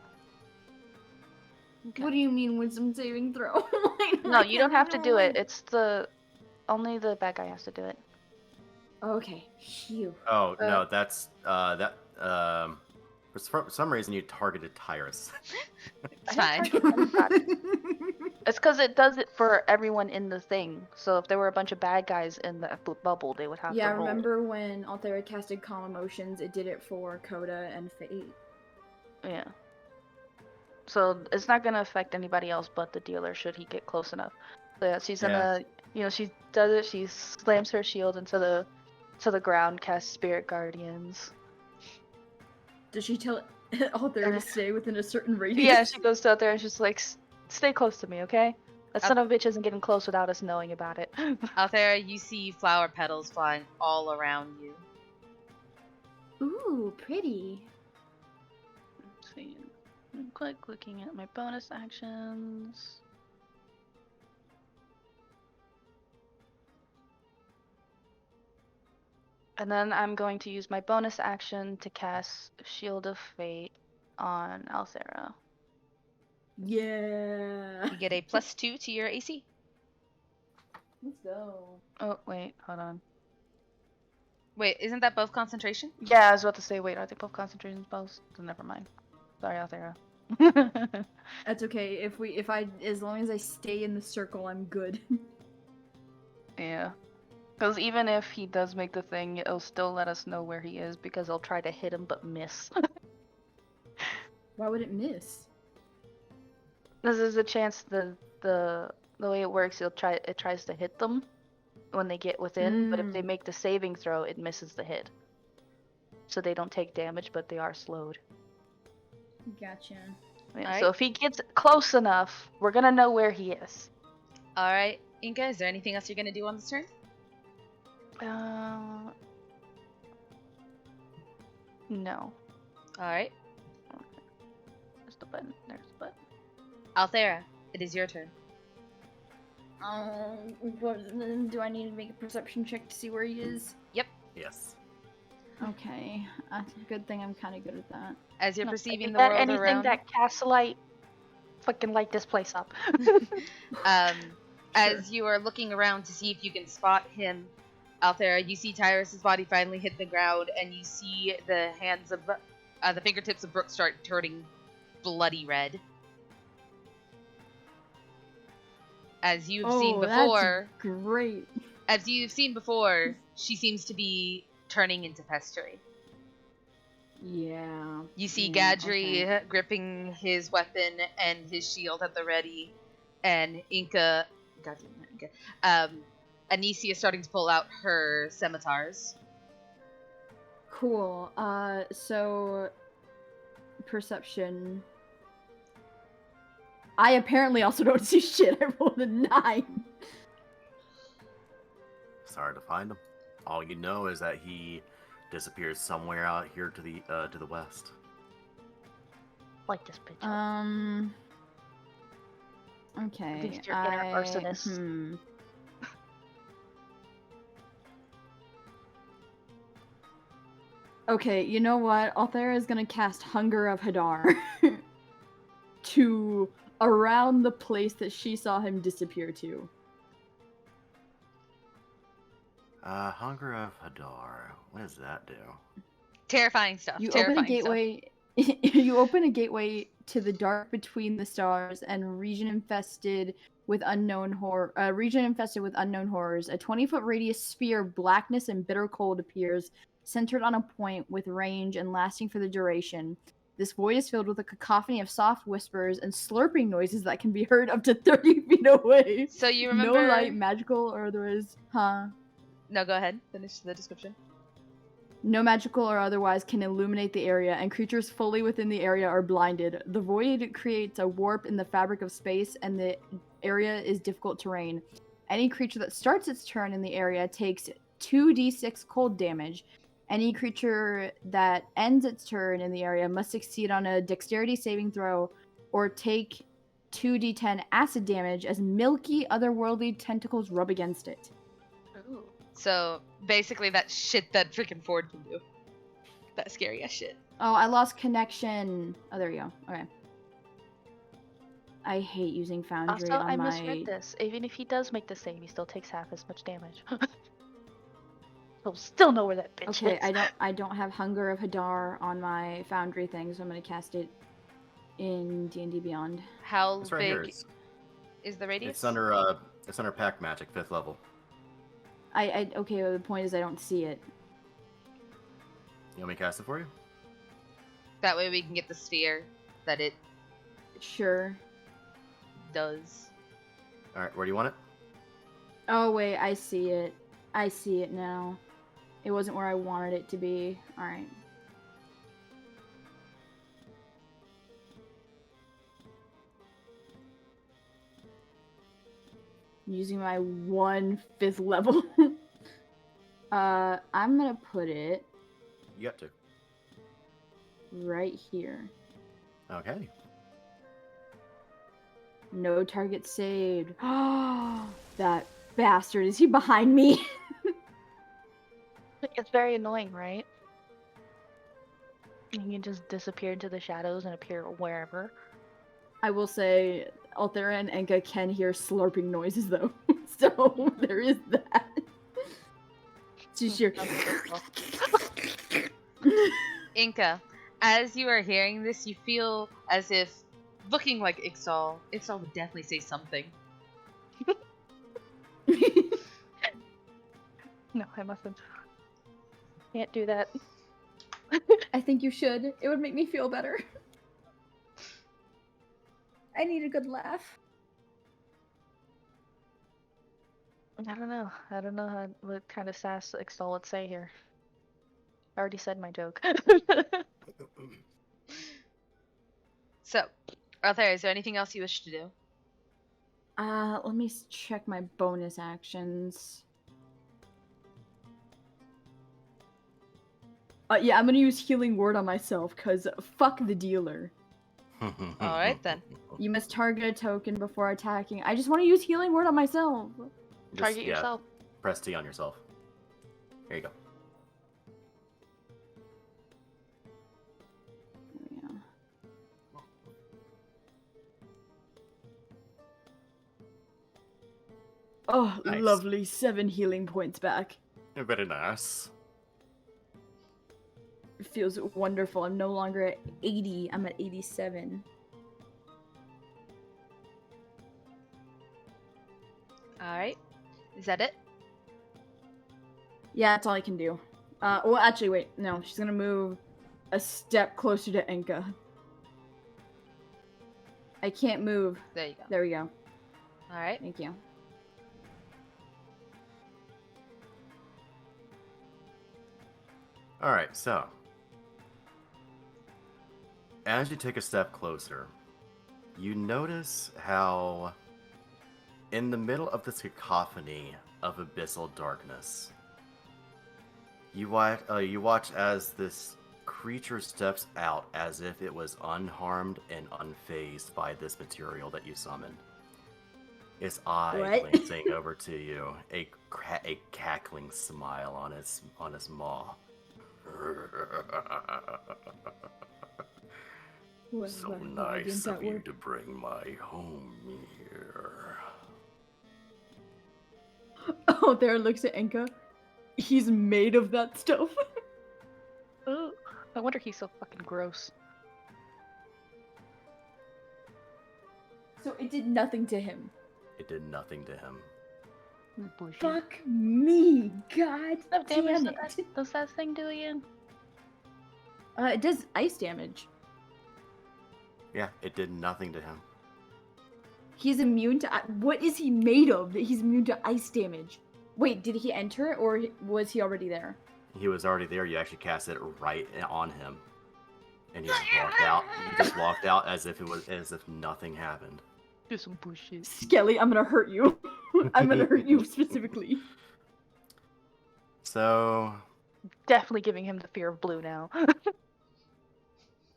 Speaker 3: Okay.
Speaker 4: What do you mean wisdom saving throw?
Speaker 3: No, you don't have to do it. It's only the bad guy has to do it.
Speaker 4: Okay. Phew.
Speaker 2: Oh no, that's for some reason you targeted Tyrus.
Speaker 1: It's
Speaker 3: I
Speaker 1: fine.
Speaker 3: didn't target anybody. It's because it does it for everyone in the thing. So if there were a bunch of bad guys in the bubble, they would have
Speaker 4: Yeah,
Speaker 3: to roll.
Speaker 4: remember when Althera casted Calm Emotions, it did it for Coda and Fate.
Speaker 3: Yeah. So it's not gonna affect anybody else but the dealer should he get close enough. So yeah, she's gonna, she does it. She slams her shield into the ground, casts Spirit Guardians.
Speaker 4: Does she tell Althera to stay within a certain radius?
Speaker 3: Yeah, she goes out there and she's like, "Stay close to me, okay? That son of a bitch isn't getting close without us knowing about it."
Speaker 1: Althera, you see flower petals flying all around you.
Speaker 4: Ooh, pretty.
Speaker 3: Let's see. I'm looking at my bonus actions. And then I'm going to use my bonus action to cast Shield of Fate on Althera.
Speaker 4: Yeah.
Speaker 1: You get a +2 to your AC.
Speaker 4: Let's go.
Speaker 3: Oh, wait, hold on.
Speaker 1: Wait, isn't that both concentration?
Speaker 3: Yeah, I was about to say, wait, are they both concentration spells? So never mind. Sorry, Althera.
Speaker 4: That's okay. As long as I stay in the circle, I'm good.
Speaker 3: Yeah. Because even if he does make the thing, it'll still let us know where he is because I'll try to hit him but miss.
Speaker 4: Why would it miss?
Speaker 3: This is a chance the way it works, it tries to hit them when they get within, but if they make the saving throw, it misses the hit. So they don't take damage, but they are slowed.
Speaker 4: Gotcha.
Speaker 3: Yeah,
Speaker 1: Alright.
Speaker 3: so if he gets close enough, we're gonna know where he is.
Speaker 1: Alright, Inka, is there anything else you're going to do on this turn?
Speaker 3: No.
Speaker 1: Alright.
Speaker 3: There's the button. There's the button.
Speaker 1: Althera, it is your turn.
Speaker 4: Do I need to make a perception check to see where he is?
Speaker 2: Yes.
Speaker 4: Okay, good thing I'm kind of good at that.
Speaker 1: As you're
Speaker 3: No,
Speaker 1: perceiving
Speaker 3: is
Speaker 1: the
Speaker 3: that
Speaker 1: world
Speaker 3: anything
Speaker 1: around,
Speaker 3: that casts light, fucking light this place up.
Speaker 1: as you are looking around to see if you can spot him, Althera, you see Tyrus's body finally hit the ground, and you see the hands of the fingertips of Brooke start turning bloody red. As you've seen before,
Speaker 4: That's great.
Speaker 1: as you've seen before, she seems to be turning into pestery.
Speaker 4: Yeah.
Speaker 1: You see
Speaker 4: yeah,
Speaker 1: Gadri
Speaker 4: okay.
Speaker 1: gripping his weapon and his shield at the ready, and Enka, Anicia starting to pull out her scimitars.
Speaker 4: Cool. So perception. I apparently also don't see shit. I rolled a 9.
Speaker 2: It's hard to find him. All you know is that he disappears somewhere out here to the west.
Speaker 3: Light this bitch up.
Speaker 4: Okay.
Speaker 3: At least you're inner arsonist.
Speaker 4: Okay, you know what? Althera is gonna cast Hunger of Hadar to around the place that she saw him disappear to.
Speaker 2: Hunger of Hadar. What does that do?
Speaker 1: Terrifying stuff.
Speaker 4: You
Speaker 1: terrifying
Speaker 4: open a gateway. You open a gateway to the dark between the stars and region infested with unknown horrors. A 20-foot radius sphere of blackness and bitter cold appears, centered on a point with range and lasting for the duration. This void is filled with a cacophony of soft whispers and slurping noises that can be heard up to 30 feet away.
Speaker 1: So you remember?
Speaker 4: No light, magical or otherwise. Huh?
Speaker 1: No, go ahead. Finish the description.
Speaker 4: No magical or otherwise can illuminate the area, and creatures fully within the area are blinded. The void creates a warp in the fabric of space, and the area is difficult terrain. Any creature that starts its turn in the area takes 2d6 cold damage. Any creature that ends its turn in the area must succeed on a dexterity saving throw or take 2d10 acid damage as milky, otherworldly tentacles rub against it.
Speaker 3: Ooh.
Speaker 1: So basically, that shit that freaking Ford can do. That scary ass shit.
Speaker 4: Oh, I lost connection. Oh, there you go. Okay. I hate using Foundry
Speaker 3: Also,
Speaker 4: on
Speaker 3: I
Speaker 4: my...
Speaker 3: misread this. Even if he does make the save, he still takes half as much damage. He'll still know where that bitch
Speaker 4: Okay,
Speaker 3: is.
Speaker 4: I don't have Hunger of Hadar on my Foundry thing, so I'm gonna cast it in D&D Beyond.
Speaker 1: How
Speaker 2: It's right here.
Speaker 1: big is the radius?
Speaker 2: It's under Pack Magic, 5th level.
Speaker 4: Okay, well, the point is I don't see it.
Speaker 2: You want me to cast it for you?
Speaker 1: That way we can get the sphere that it
Speaker 4: Sure.
Speaker 1: does.
Speaker 2: Alright, where do you want it?
Speaker 4: Oh, wait, I see it. I see it now. It wasn't where I wanted it to be. Alright. Using my 1/5 level. I'm gonna put it
Speaker 2: You got to.
Speaker 4: right here.
Speaker 2: Okay.
Speaker 4: No target saved. That bastard. Is he behind me?
Speaker 3: It's very annoying, right? You can just disappear into the shadows and appear wherever.
Speaker 4: I will say, Althera and Enka can hear slurping noises, though. So, there is that. Just your...
Speaker 1: Enka, as you are hearing this, you feel as if, looking like Ixtal would definitely say something.
Speaker 3: No, I mustn't. Can't do that.
Speaker 4: I think you should. It would make me feel better. I need a good laugh.
Speaker 3: I don't know. I don't know what kind of sass Ixtal would say here. I already said my joke.
Speaker 1: So, Althera, is there anything else you wish to do?
Speaker 4: Let me check my bonus actions. Yeah, I'm gonna use Healing Word on myself, cause fuck the dealer.
Speaker 1: Alright, then.
Speaker 4: You must target a token before attacking. I just want to use healing word on myself.
Speaker 3: Target yourself.
Speaker 2: Press T on yourself. Here you go.
Speaker 4: Yeah. Oh,
Speaker 2: Nice.
Speaker 4: lovely. 7 healing points back.
Speaker 2: Very nice.
Speaker 4: It feels wonderful. I'm no longer at 80. I'm at 87.
Speaker 1: Alright. Is that it?
Speaker 4: Yeah, that's all I can do. Well, actually, wait. No, she's gonna move a step closer to Enka. I can't move.
Speaker 1: There you go.
Speaker 4: There we go.
Speaker 1: Alright.
Speaker 4: Thank you.
Speaker 2: Alright, so. As you take a step closer, you notice how, in the middle of this cacophony of abyssal darkness, you watch as this creature steps out as if it was unharmed and unfazed by this material that you summoned. Its eye
Speaker 4: What?
Speaker 2: glancing over to you, a cackling smile on its maw. So nice of you to bring my home here.
Speaker 4: Oh, there looks at Enka. He's made of that stuff.
Speaker 3: Ooh, I wonder he's so fucking gross.
Speaker 4: So it did nothing to him.
Speaker 2: It did nothing to him.
Speaker 4: Fuck me, god
Speaker 3: What
Speaker 4: damn
Speaker 3: damage
Speaker 4: it.
Speaker 3: does that thing do again?
Speaker 4: It does ice damage.
Speaker 2: Yeah, it did nothing to him.
Speaker 4: He's immune to... What is he made of that he's immune to ice damage? Wait, did he enter or was he already there?
Speaker 2: He was already there. You actually cast it right on him, and he just walked out. He just walked out as if nothing happened.
Speaker 3: Do some bullshit.
Speaker 4: Skelly, I'm gonna hurt you. I'm gonna hurt you specifically.
Speaker 2: So,
Speaker 3: Definitely giving him the fear of blue now.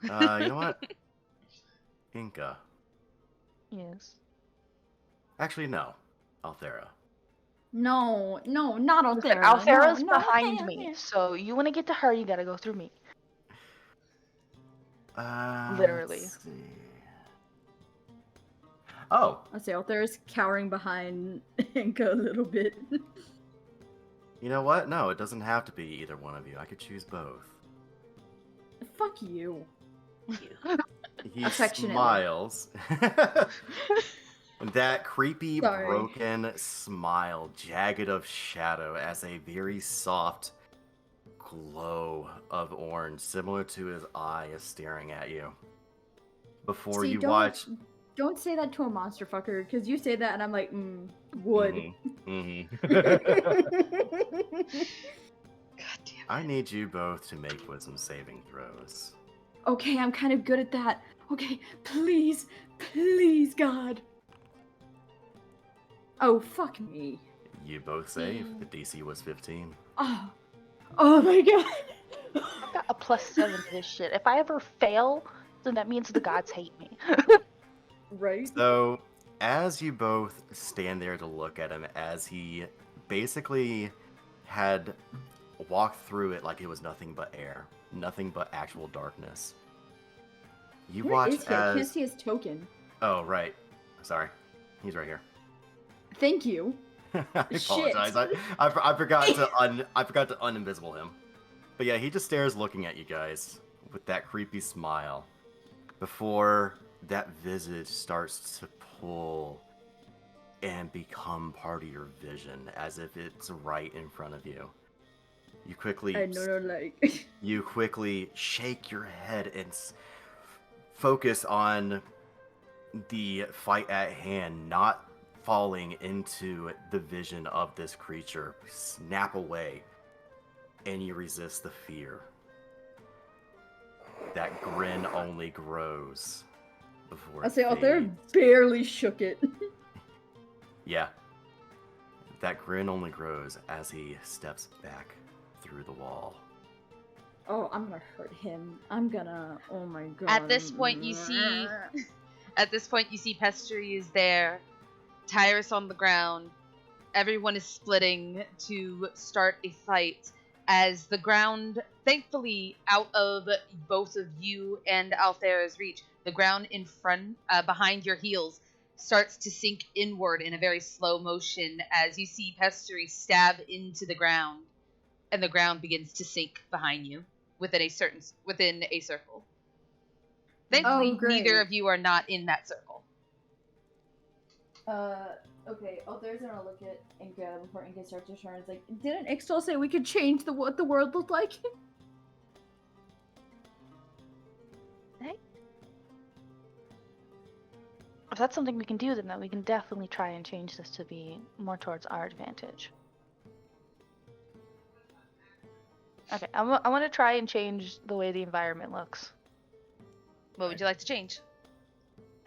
Speaker 2: you know what? Enka.
Speaker 3: Yes.
Speaker 2: Actually, no. Althera.
Speaker 4: No, not Althera.
Speaker 3: Althera's
Speaker 4: no,
Speaker 3: behind
Speaker 4: okay,
Speaker 3: me,
Speaker 4: okay.
Speaker 3: so you want to get to her, you gotta go through me. Literally.
Speaker 2: Let's see. Oh,
Speaker 4: I'll say Althera's cowering behind Enka a little bit.
Speaker 2: you know what? No, it doesn't have to be either one of you. I could choose both.
Speaker 4: Fuck you.
Speaker 2: He
Speaker 4: Affectionately.
Speaker 2: smiles. That creepy,
Speaker 4: Sorry.
Speaker 2: broken smile, jagged of shadow, as a very soft glow of orange, similar to his eye, is staring at you. Before
Speaker 4: See,
Speaker 2: you
Speaker 4: don't-
Speaker 2: watch.
Speaker 4: Don't say that to a monster fucker, because you say that and I'm like, wood.
Speaker 2: Mhm.
Speaker 1: God damn.
Speaker 2: I need you both to make wisdom saving throws.
Speaker 4: Okay, I'm kind of good at that. Okay, please, please, God. Oh, fuck me.
Speaker 2: You both save. The DC was 15.
Speaker 4: Oh my god.
Speaker 3: I've got a +7 to this shit. If I ever fail, then that means the gods hate me.
Speaker 4: Right?
Speaker 2: So, as you both stand there to look at him, as he basically had walked through it like it was nothing but air, nothing but actual darkness. You
Speaker 4: Where
Speaker 2: watch
Speaker 4: is he? I can't
Speaker 2: as.
Speaker 4: see his token.
Speaker 2: Oh, right. Sorry. He's right here.
Speaker 4: Thank you.
Speaker 2: I apologize. I forgot to uninvisible him. But yeah, he just stares looking at you guys with that creepy smile before that visage starts to pull and become part of your vision as if it's right in front of you. You quickly you quickly shake your head and focus on the fight at hand, not falling into the vision of this creature. Snap away, and you resist the fear. That grin only grows before
Speaker 4: I say,
Speaker 2: it
Speaker 4: Althera
Speaker 2: fades.
Speaker 4: barely shook it.
Speaker 2: Yeah. That grin only grows as he steps back through the wall.
Speaker 4: Oh, I'm gonna hurt him. I'm gonna. Oh my god.
Speaker 1: At this point, you see. At this point, you see Pestery is there, Tyrus on the ground. Everyone is splitting to start a fight as the ground, thankfully, out of both of you and Althera's reach, the ground in front, behind your heels, starts to sink inward in a very slow motion as you see Pestery stab into the ground, and the ground begins to sink behind you within a circle. Thankfully,
Speaker 4: Oh, great.
Speaker 1: neither of you are not in that circle.
Speaker 4: Okay. There's gonna look at Enka before Enka starts her turn. It's like, didn't Ixtal say we could change what the world looked like?
Speaker 3: If that's something we can do, then we can definitely try and change this to be more towards our advantage. Okay, I want to try and change the way the environment looks.
Speaker 1: What would you like to change?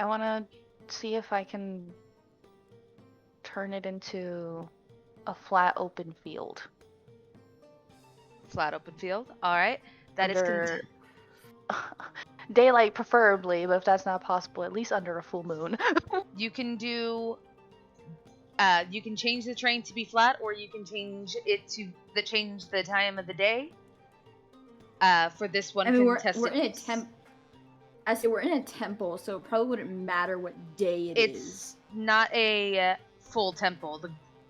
Speaker 3: I want to see if I can turn it into a flat open field.
Speaker 1: Flat open field. All right. That is
Speaker 3: daylight preferably, but if that's not possible, at least under a full moon.
Speaker 1: You can do. You can change the terrain to be flat, or you can change it to change the time of the day. For this one,
Speaker 4: I mean, we're
Speaker 1: contested.
Speaker 4: in a I say we're in a temple, so it probably wouldn't matter what day
Speaker 1: It's
Speaker 4: is.
Speaker 1: not a full temple.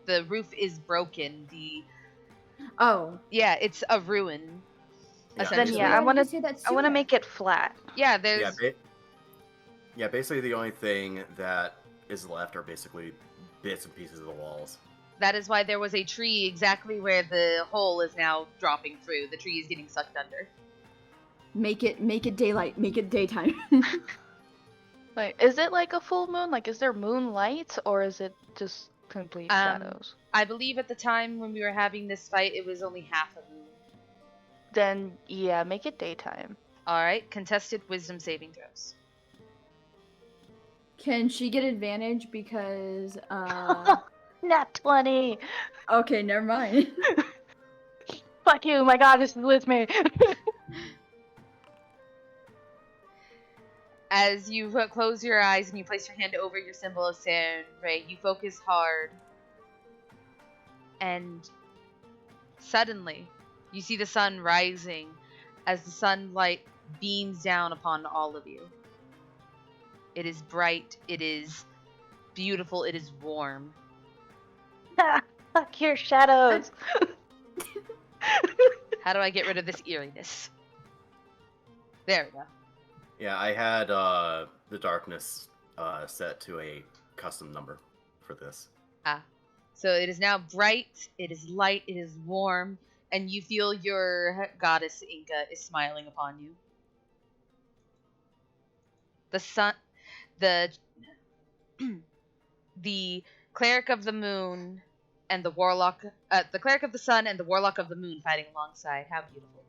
Speaker 1: The roof is broken. Yeah, it's a ruin.
Speaker 3: Then yeah, I want to make it flat.
Speaker 1: Yeah, there's.
Speaker 2: Yeah, basically the only thing that is left are basically bits and pieces of the walls.
Speaker 1: That is why there was a tree exactly where the hole is now dropping through. The tree is getting sucked under.
Speaker 4: Make it daylight. Make it daytime.
Speaker 3: Like, is it like a full moon? Like, is there moonlight, or is it just complete shadows?
Speaker 1: I believe at the time when we were having this fight, it was only half a moon.
Speaker 3: Then, yeah, make it daytime.
Speaker 1: Alright, contested wisdom saving throws.
Speaker 4: Can she get advantage because,
Speaker 3: Nat 20!
Speaker 4: Okay, never mind.
Speaker 3: Fuck you, my goddess is with me!
Speaker 1: As you close your eyes and you place your hand over your symbol of Ray, you focus hard. And suddenly, you see the sun rising as the sunlight beams down upon all of you. It is bright, it is beautiful, it is warm.
Speaker 3: Fuck your shadows!
Speaker 1: How do I get rid of this eeriness? There we go.
Speaker 2: Yeah, I had the darkness set to a custom number for this.
Speaker 1: So it is now bright, it is light, it is warm, and you feel your goddess Enka is smiling upon you. The sun, the cleric of the moon and the warlock, the cleric of the sun and the warlock of the moon fighting alongside. How beautiful.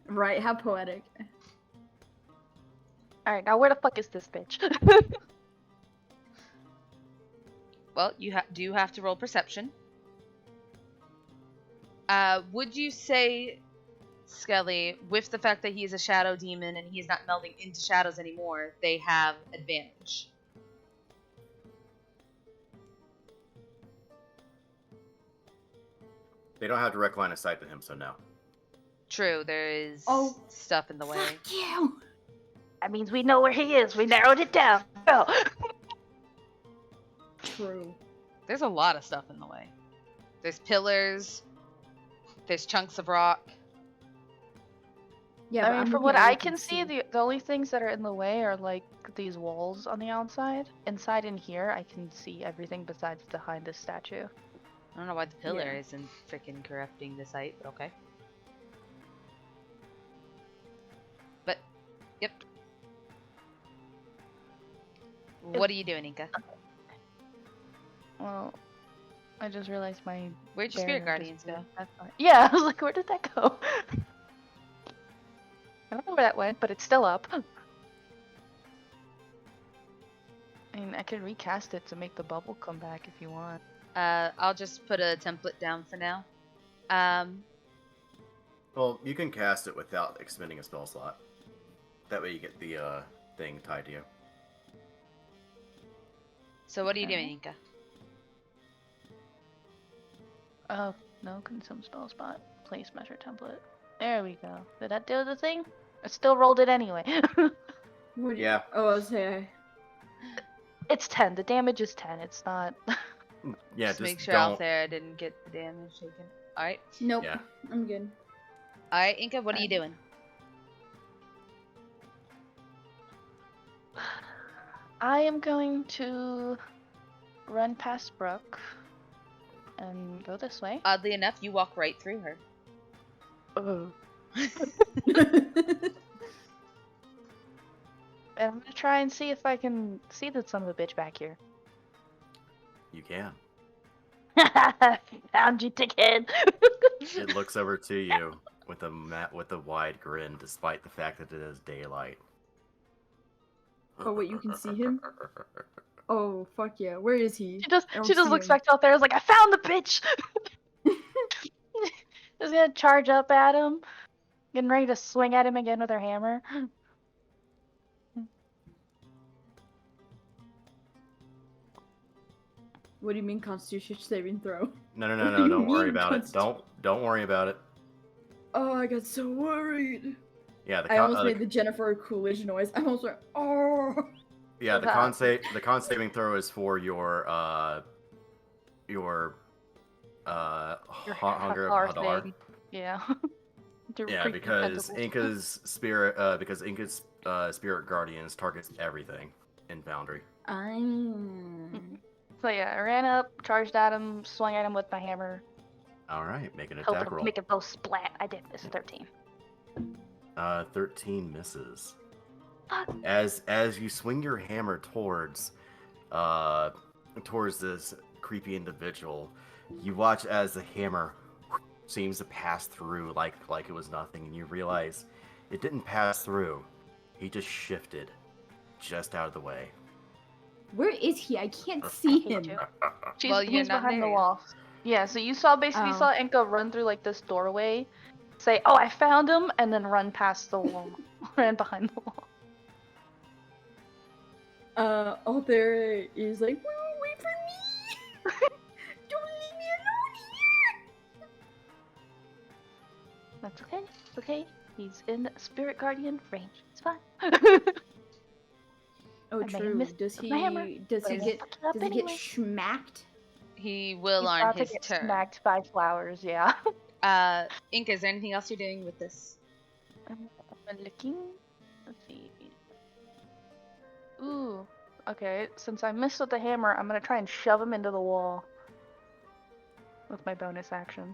Speaker 4: Right, how poetic.
Speaker 3: Alright, now where the fuck is this bitch?
Speaker 1: Well, you do have to roll perception. Would you say, Skelly, with the fact that he is a shadow demon and he is not melding into shadows anymore, they have advantage?
Speaker 2: They don't have direct line of sight to him, so no.
Speaker 1: True, there is stuff in the way.
Speaker 4: Fuck you!
Speaker 3: That means we know where he is. We narrowed it down. Go.
Speaker 4: True.
Speaker 1: There's a lot of stuff in the way. There's pillars. There's chunks of rock.
Speaker 4: Yeah,
Speaker 3: I mean, from what I can see, the only things that are in the way are like these walls on the outside. Inside in here, I can see everything besides behind this statue.
Speaker 1: I don't know why the pillar isn't freaking corrupting the site, but okay. But, yep. What are you doing, Enka?
Speaker 3: Well, I just realized my...
Speaker 1: Where'd your spirit guardians go?
Speaker 3: Yeah, I was like, where did that go? I don't know where that went, but it's still up. I mean, I can recast it to make the bubble come back if you want.
Speaker 1: I'll just put a template down for now.
Speaker 2: Well, you can cast it without expending a spell slot. That way you get the thing tied to you.
Speaker 1: So what are you
Speaker 3: Okay.
Speaker 1: doing, Inka?
Speaker 3: Oh, no, consume spell spot. Place measure template. There we go. Did that do the thing? I still rolled it anyway.
Speaker 4: What do you...
Speaker 2: Yeah.
Speaker 4: Oh, I was say.
Speaker 3: It's 10. The damage is 10. It's not.
Speaker 2: Yeah,
Speaker 1: Just make
Speaker 2: just
Speaker 1: sure
Speaker 2: don't.
Speaker 1: Althera didn't get the damage taken. Alright.
Speaker 4: Nope.
Speaker 2: Yeah.
Speaker 4: I'm good.
Speaker 1: Alright, Inka, what are you doing?
Speaker 3: I am going to run past Brooke and go this way.
Speaker 1: Oddly enough, you walk right through her.
Speaker 3: Oh. And I'm gonna try and see if I can see that son of a bitch back here.
Speaker 2: You can.
Speaker 3: Found you, dickhead.
Speaker 2: It looks over to you with a wide grin, despite the fact that it is daylight.
Speaker 4: Oh, wait, you can see him? Oh, fuck yeah. Where is he?
Speaker 3: She just
Speaker 4: I don't
Speaker 3: she just
Speaker 4: see
Speaker 3: looks
Speaker 4: him.
Speaker 3: back out there. Is like, I found the bitch. Just gonna charge up at him, getting ready to swing at him again with her hammer.
Speaker 4: What do you mean Constitution saving throw?
Speaker 2: No,
Speaker 4: What do you
Speaker 2: don't worry
Speaker 4: mean,
Speaker 2: about it. Don't worry about it.
Speaker 4: Oh, I got so worried.
Speaker 2: Yeah,
Speaker 4: I almost made the Jennifer Coolidge noise. I almost went, oh.
Speaker 2: Yeah, the con saving throw is for your hunger of Hadar.
Speaker 3: thing. Yeah. To
Speaker 2: Yeah,
Speaker 3: creep the
Speaker 2: because
Speaker 3: tentacles.
Speaker 2: Inca's spirit guardians targets everything in Foundry.
Speaker 3: So yeah, I ran up, charged at him, swung at him with my hammer,
Speaker 2: All right, make an
Speaker 3: hoping
Speaker 2: attack
Speaker 3: to
Speaker 2: roll.
Speaker 3: make it both splat. I did. It's 13.
Speaker 2: 13 misses.
Speaker 3: Fuck.
Speaker 2: As you swing your hammer towards this creepy individual, you watch as the hammer seems to pass through like it was nothing, and you realize it didn't pass through. He just shifted just out of the way.
Speaker 4: Where is he? I can't see him.
Speaker 1: Well, you're
Speaker 3: He's
Speaker 1: not
Speaker 3: behind the
Speaker 1: there.
Speaker 3: wall. Yeah, so you saw basically
Speaker 4: Oh.
Speaker 3: saw Enka run through like this doorway, say, "Oh, I found him," and then run past the wall, ran behind the wall.
Speaker 4: Althera is like, wait for me! Don't leave me alone here!
Speaker 3: That's okay. It's okay. He's in Spirit Guardian range. It's fine.
Speaker 4: Oh,
Speaker 3: I may have
Speaker 4: true.
Speaker 3: missed
Speaker 4: Does
Speaker 3: my hammer,
Speaker 4: he
Speaker 3: but I won't
Speaker 4: get
Speaker 3: fuck it up anyway.
Speaker 4: schmacked?
Speaker 1: He will
Speaker 3: He's
Speaker 1: on
Speaker 3: about
Speaker 1: his
Speaker 3: to get
Speaker 1: turn.
Speaker 3: smacked by flowers. Yeah.
Speaker 1: Inka, is there anything else you're doing with this?
Speaker 3: I'm looking. Let's see. Ooh. Okay. Since I missed with the hammer, I'm gonna try and shove him into the wall with my bonus action.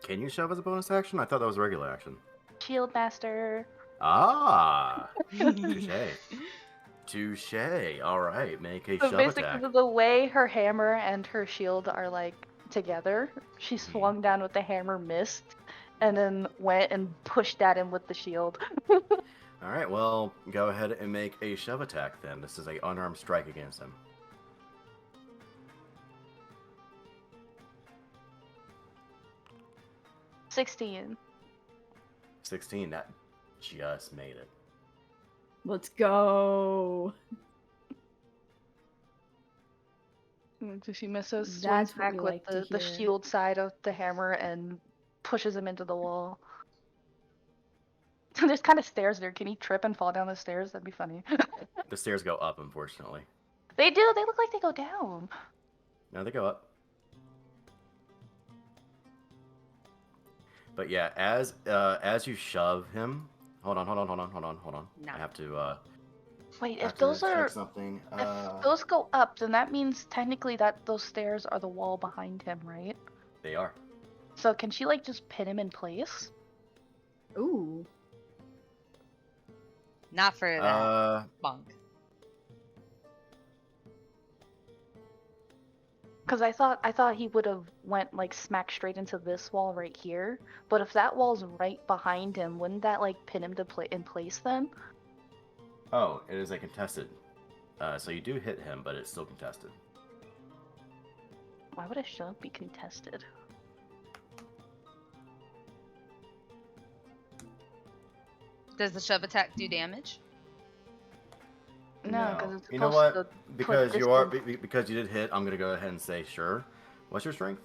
Speaker 2: Can you shove as a bonus action? I thought that was a regular action.
Speaker 3: Shield Master.
Speaker 2: Ah, touche. All right, make a
Speaker 3: So
Speaker 2: shove
Speaker 3: basically,
Speaker 2: attack.
Speaker 3: the way her hammer and her shield are like together, she swung down with the hammer, missed, and then went and pushed at him with the shield.
Speaker 2: All right, well, go ahead and make a shove attack then. This is a unarmed strike against him.
Speaker 3: 16.
Speaker 2: 16, that just made it.
Speaker 4: Let's go.
Speaker 3: So she misses,
Speaker 4: That's
Speaker 3: swings
Speaker 4: what
Speaker 3: back
Speaker 4: we
Speaker 3: with
Speaker 4: like to
Speaker 3: the
Speaker 4: hear.
Speaker 3: shield side of the hammer and pushes him into the wall. There's kind of stairs there. Can he trip and fall down the stairs? That'd be funny.
Speaker 2: The stairs go up, unfortunately.
Speaker 3: They do. They look like they go down.
Speaker 2: No, they go up. But yeah, as you shove him, hold on.
Speaker 1: No.
Speaker 2: I have to
Speaker 3: Wait,
Speaker 2: have
Speaker 3: if
Speaker 2: to
Speaker 3: those
Speaker 2: check
Speaker 3: are
Speaker 2: something.
Speaker 3: if those go up, then that means technically that those stairs are the wall behind him, right?
Speaker 2: They are.
Speaker 3: So can she like just pin him in place?
Speaker 4: Ooh.
Speaker 1: Not for that monk.
Speaker 3: Because I thought he would have went like smack straight into this wall right here. But if that wall's right behind him, wouldn't that like pin him to in place then?
Speaker 2: Oh, it is a contested. So you do hit him, but it's still contested.
Speaker 3: Why would a shove be contested?
Speaker 1: Does the shove attack do damage?
Speaker 3: No, because it's
Speaker 2: You know
Speaker 3: supposed
Speaker 2: what?
Speaker 3: to
Speaker 2: Because
Speaker 3: put
Speaker 2: you are
Speaker 3: distance.
Speaker 2: because you did hit, I'm gonna go ahead and say sure. What's your strength?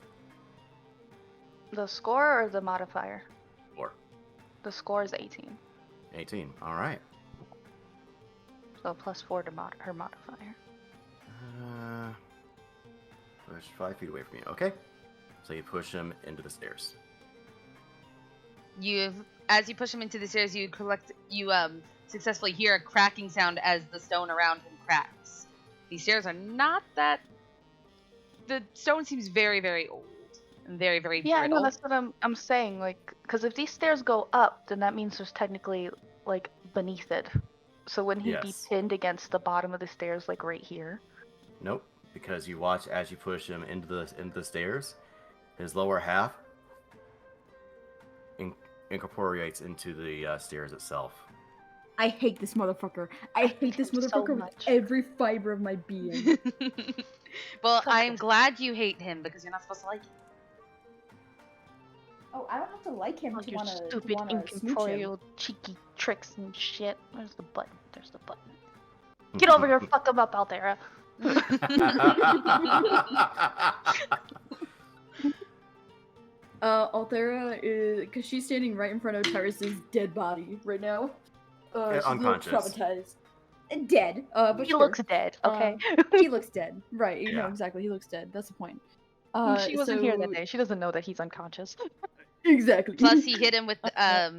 Speaker 3: The score or the modifier?
Speaker 2: 4.
Speaker 3: The score is 18.
Speaker 2: 18. All right.
Speaker 3: So +4 to her modifier.
Speaker 2: Push 5 feet away from you. Okay. So you push him into the stairs.
Speaker 1: As you push him into the stairs, you successfully hear a cracking sound as the stone around him cracks. These stairs are not that. The stone seems very, very old and very, very
Speaker 3: Yeah, I
Speaker 1: brittle.
Speaker 3: know, that's what I'm saying. Like, because if these stairs go up, then that means there's technically like beneath it. So wouldn't he be
Speaker 2: Yes.
Speaker 3: pinned against the bottom of the stairs, like right here?
Speaker 2: Nope. Because you watch as you push him into the stairs, his lower half incorporates into the stairs itself.
Speaker 4: I hate this motherfucker. I hate this
Speaker 3: him so
Speaker 4: motherfucker with
Speaker 3: much.
Speaker 4: every fiber of my being.
Speaker 1: Well,
Speaker 3: Fuck
Speaker 1: I'm
Speaker 3: this.
Speaker 1: glad you hate him because you're not supposed to like him.
Speaker 4: Oh, I don't have to like him
Speaker 3: Like
Speaker 4: to
Speaker 3: your
Speaker 4: wanna
Speaker 3: stupid
Speaker 4: smooch him.
Speaker 3: incorporeal cheeky tricks and shit. Where's the button? There's the button. Get over here, fuck him up, Althera.
Speaker 4: Althera is, because she's standing right in front of Tyrus's dead body right now. She's a little
Speaker 2: unconscious.
Speaker 4: traumatized. Dead. But
Speaker 3: He
Speaker 4: sure.
Speaker 3: looks dead, okay?
Speaker 4: He looks dead. Right, you know,
Speaker 2: Yeah.
Speaker 4: exactly. He looks dead. That's the point.
Speaker 3: She wasn't here that day. She doesn't know that he's unconscious.
Speaker 4: Exactly.
Speaker 1: Plus, he hit him with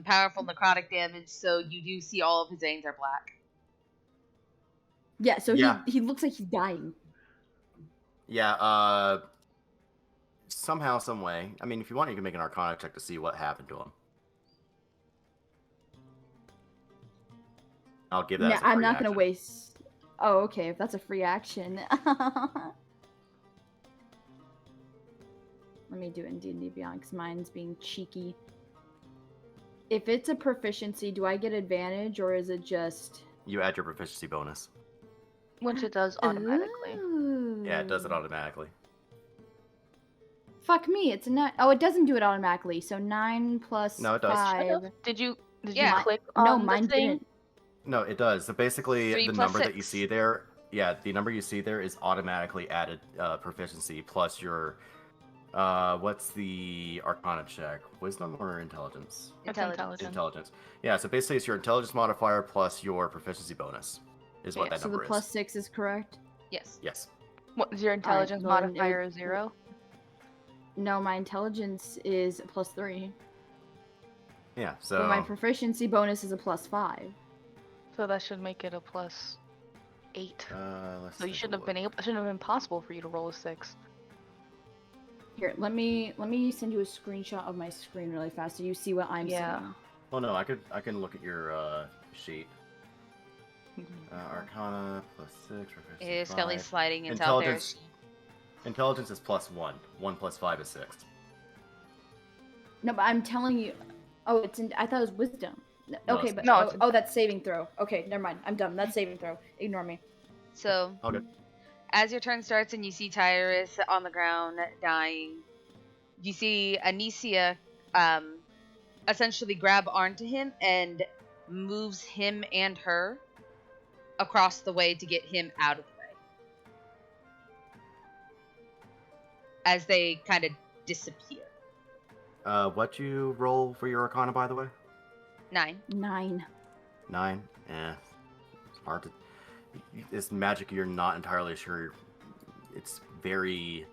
Speaker 1: powerful necrotic damage, so you do see all of his veins are black.
Speaker 4: Yeah, so
Speaker 2: Yeah.
Speaker 4: he looks like he's dying.
Speaker 2: Yeah, somehow, some way. I mean, if you want, you can make an Arcana check to see what happened to him. I'll give that
Speaker 4: No,
Speaker 2: as a
Speaker 4: I'm
Speaker 2: free
Speaker 4: not gonna
Speaker 2: action.
Speaker 4: waste. Oh, okay. If that's a free action. Let me do it in D&D Beyond because mine's being cheeky. If it's a proficiency, do I get advantage or is it just?
Speaker 2: You add your proficiency bonus.
Speaker 3: Which it does automatically.
Speaker 2: Yeah, it does it
Speaker 4: Ooh.
Speaker 2: automatically.
Speaker 4: Fuck me, it's a 9. Oh, it doesn't do it automatically. So 9 plus
Speaker 2: No, it does.
Speaker 4: 5.
Speaker 3: Did you
Speaker 1: Yeah.
Speaker 3: click
Speaker 4: No,
Speaker 3: on
Speaker 4: mine
Speaker 3: the thing?
Speaker 4: didn't.
Speaker 2: No, it does. So basically,
Speaker 1: 3
Speaker 2: the
Speaker 1: plus
Speaker 2: number that you
Speaker 1: 6.
Speaker 2: see there, yeah, the number you see there is automatically added proficiency plus your, what's the Arcana check? Wisdom or Intelligence?
Speaker 3: It's
Speaker 1: Intelligence.
Speaker 2: Intelligence. Yeah, so basically it's your Intelligence modifier plus your proficiency bonus is what
Speaker 1: Yeah,
Speaker 2: that
Speaker 4: So the
Speaker 2: number
Speaker 4: plus
Speaker 2: is.
Speaker 4: 6 is correct?
Speaker 1: Yes.
Speaker 2: Yes.
Speaker 3: What is your intelligence
Speaker 4: well, then
Speaker 3: modifier is 0?
Speaker 4: No, my intelligence is a plus 3.
Speaker 2: Yeah,
Speaker 4: But
Speaker 2: so...
Speaker 4: my proficiency bonus is a plus 5.
Speaker 3: So that should make it a plus 8.
Speaker 2: let's
Speaker 3: So you
Speaker 2: take a
Speaker 3: shouldn't have
Speaker 2: look.
Speaker 3: been able. It shouldn't have been possible for you to roll a 6.
Speaker 4: Here, let me send you a screenshot of my screen really fast so you see what I'm
Speaker 3: Yeah.
Speaker 4: seeing.
Speaker 2: Well, no, I can look at your sheet. Arcana plus 6, proficiency
Speaker 1: Is Skelly
Speaker 2: 5.
Speaker 1: sliding into
Speaker 2: Intelligence.
Speaker 1: Althera's?
Speaker 2: Intelligence is plus 1. 1 plus 5 is 6.
Speaker 4: No, but I'm telling you. Oh, it's in. I thought it was wisdom.
Speaker 2: No,
Speaker 4: Okay,
Speaker 2: it's-
Speaker 4: but
Speaker 3: No, it's-
Speaker 4: that's saving throw. Okay, never mind. I'm done. That's saving throw. Ignore me.
Speaker 1: So,
Speaker 2: All good.
Speaker 1: as your turn starts and you see Tyrus on the ground dying, you see Anicia essentially grab onto him and moves him and her across the way to get him out of the way. As they kind of disappear.
Speaker 2: What you roll for your Arcana, by the way?
Speaker 1: 9.
Speaker 4: 9.
Speaker 2: 9? It's hard to... It's magic you're not entirely sure. It's very...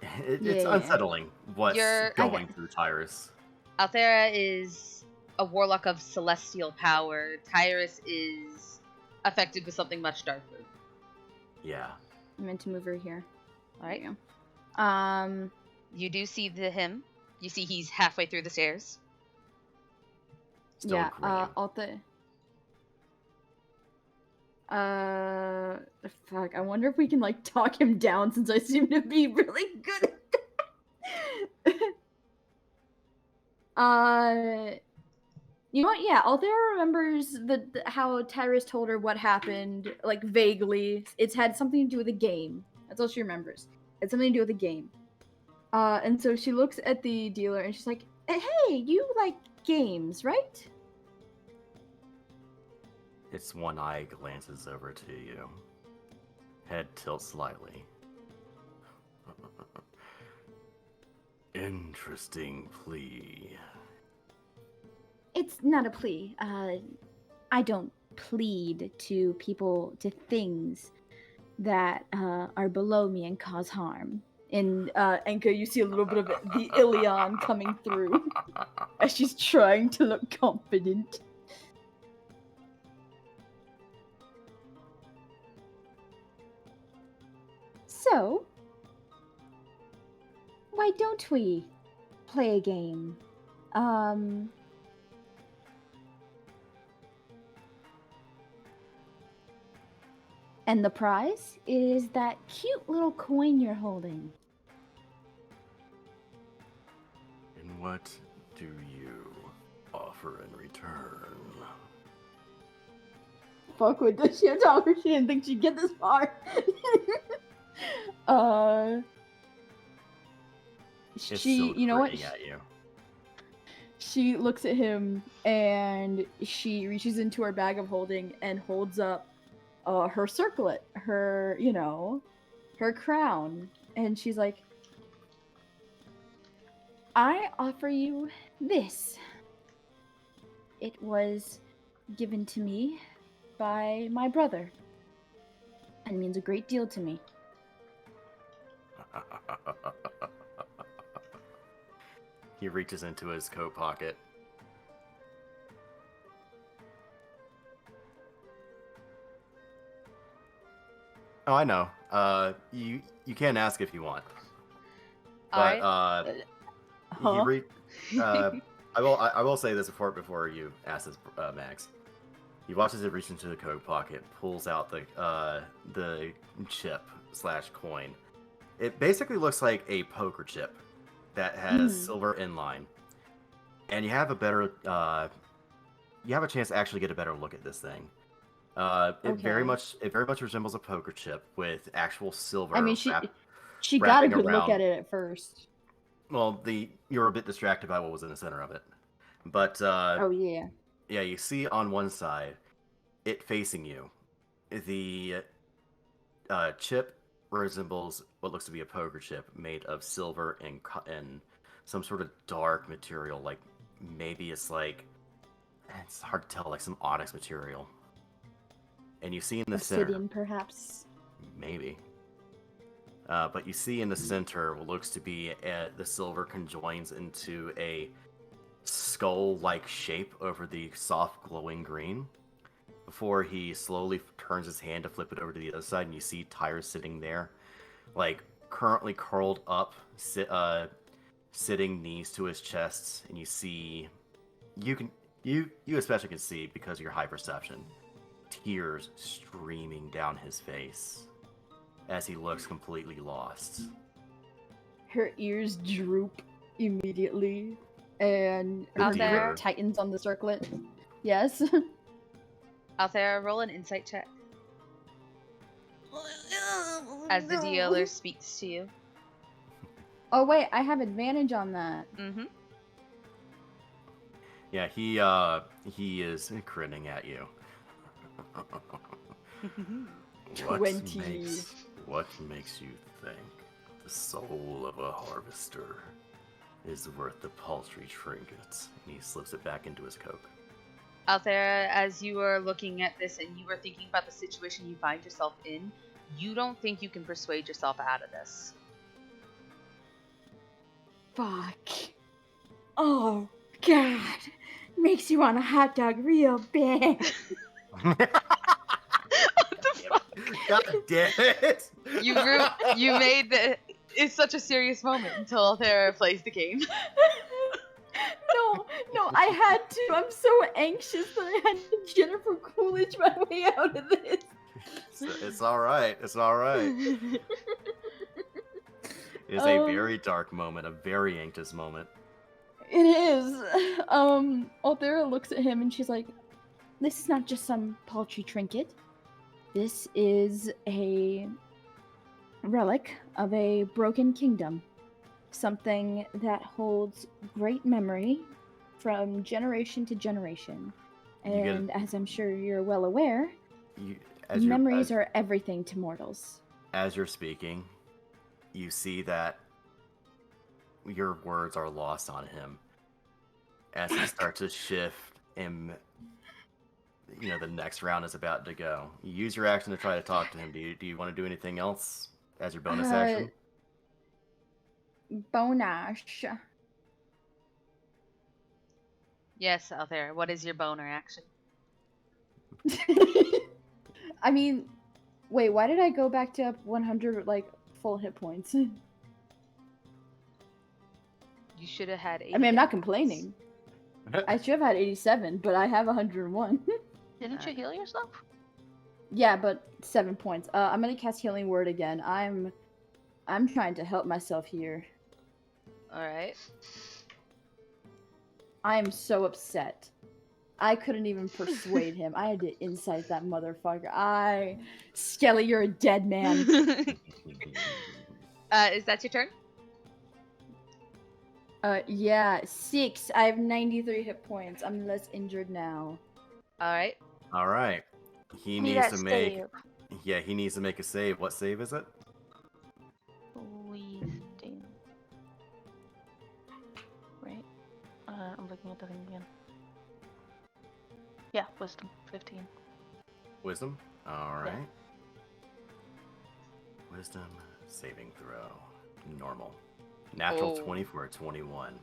Speaker 2: It's
Speaker 4: Yeah.
Speaker 2: unsettling what's
Speaker 1: I
Speaker 2: going through Tyrus.
Speaker 1: Althera is a warlock of celestial power. Tyrus is affected with something much darker.
Speaker 2: Yeah.
Speaker 4: I meant to move her here.
Speaker 1: All right.
Speaker 4: There you go.
Speaker 1: You do see him. You see he's halfway through the stairs.
Speaker 2: Still
Speaker 4: Yeah.
Speaker 2: grinning.
Speaker 4: Fuck. I wonder if we can like talk him down since I seem to be really good. You know what? Yeah, Althera remembers how Tyrus told her what happened, like vaguely. It's had something to do with a game. That's all she remembers. It's something to do with a game. And so she looks at the dealer and she's like, "Hey, you like games, right?"
Speaker 2: its one eye glances over to you. Head tilts slightly. Interesting plea.
Speaker 4: It's not a plea. I don't plead to people, to things that are below me and cause harm. In Enka, you see a little bit of the Ilion coming through as she's trying to look confident. So, why don't we play a game? And the prize is that cute little coin you're holding.
Speaker 2: And what do you offer in return?
Speaker 4: Fuck with this shit, Talker. She didn't think she'd get this far.
Speaker 2: It's
Speaker 4: She,
Speaker 2: still
Speaker 4: you know what?
Speaker 2: grinning at you.
Speaker 4: She looks at him and she reaches into her bag of holding and holds up her circlet, her, her crown. And she's like, I offer you this. It was given to me by my brother and means a great deal to me.
Speaker 2: He reaches into his coat pocket. Oh, I know. You can ask if you want. But
Speaker 1: Alright.
Speaker 2: I will say this before you ask this, Max. He watches it reach into the coat pocket, pulls out the chip / coin. It basically looks like a poker chip that has silver inline, and you have a chance to actually get a better look at this thing. It very much resembles a poker chip with actual silver.
Speaker 4: I mean, she got a good look at it at first.
Speaker 2: Well, you were a bit distracted by what was in the center of it, but
Speaker 4: oh yeah,
Speaker 2: yeah, you see on one side, it facing you, the chip resembles what looks to be a poker chip made of silver and some sort of dark material, like maybe it's hard to tell, like some onyx material. And you see in the
Speaker 4: obsidian,
Speaker 2: center,
Speaker 4: perhaps.
Speaker 2: Maybe. But you see in the center what looks to be the silver conjoins into a skull-like shape over the soft glowing green. Before he slowly turns his hand to flip it over to the other side, and you see Tyrus sitting there, like currently curled up, sitting knees to his chest, and you especially can see, because of your high perception, tears streaming down his face as he looks completely lost.
Speaker 4: Her ears droop immediately, and her
Speaker 1: Althera?
Speaker 4: grip tightens on the circlet. Yes.
Speaker 1: Althera, roll an insight check as the dealer speaks to you.
Speaker 4: Oh wait, I have advantage on that.
Speaker 1: Mm-hmm.
Speaker 2: Yeah, he is grinning at you.
Speaker 4: 20.
Speaker 2: What makes you think the soul of a harvester is worth the paltry trinkets? And he slips it back into his coat.
Speaker 1: Althera, as you are looking at this and you are thinking about the situation you find yourself in, you don't think you can persuade yourself out of this.
Speaker 4: Fuck. Oh god. Makes you want a hot dog real bad.
Speaker 1: What the fuck?
Speaker 2: God damn it!
Speaker 1: You made the. It's such a serious moment until Althera plays the game.
Speaker 4: No, I had to. I'm so anxious that I had to Jennifer Coolidge my way out of this.
Speaker 2: It's alright. It's alright. It's a very dark moment, a very anxious moment.
Speaker 4: It is. Althera looks at him and she's like, this is not just some paltry trinket. This is a relic of a broken kingdom. Something that holds great memory from generation to generation. And as I'm sure you're well aware, memories are everything to mortals.
Speaker 2: As you're speaking, you see that your words are lost on him as he starts to shift and the next round is about to go. You use your action to try to talk to him. Do you want to do anything else as your bonus action?
Speaker 4: Bonus.
Speaker 1: Yes, Althera. What is your boner action?
Speaker 4: I mean, wait, why did I go back to 100 full hit points?
Speaker 1: You should have had 80.
Speaker 4: I mean, I'm not complaining. I should have had 87, but I have 101.
Speaker 3: Didn't you heal yourself?
Speaker 4: Yeah, but 7 points. I'm gonna cast Healing Word again. I'm trying to help myself here.
Speaker 1: Alright.
Speaker 4: I am so upset. I couldn't even persuade him. I had to incite that motherfucker. Skelly, you're a dead man.
Speaker 1: Is that your turn?
Speaker 4: Yeah, 6. I have 93 hit points. I'm less injured now.
Speaker 1: Alright.
Speaker 2: Alright. He needs to make... Yeah, he needs to make a save. What save is it?
Speaker 3: Wisdom. Right? I'm looking at the thing again. Yeah, Wisdom. 15.
Speaker 2: Wisdom? Alright.
Speaker 3: Yeah.
Speaker 2: Wisdom saving throw. Normal. Natural 20 for a 21.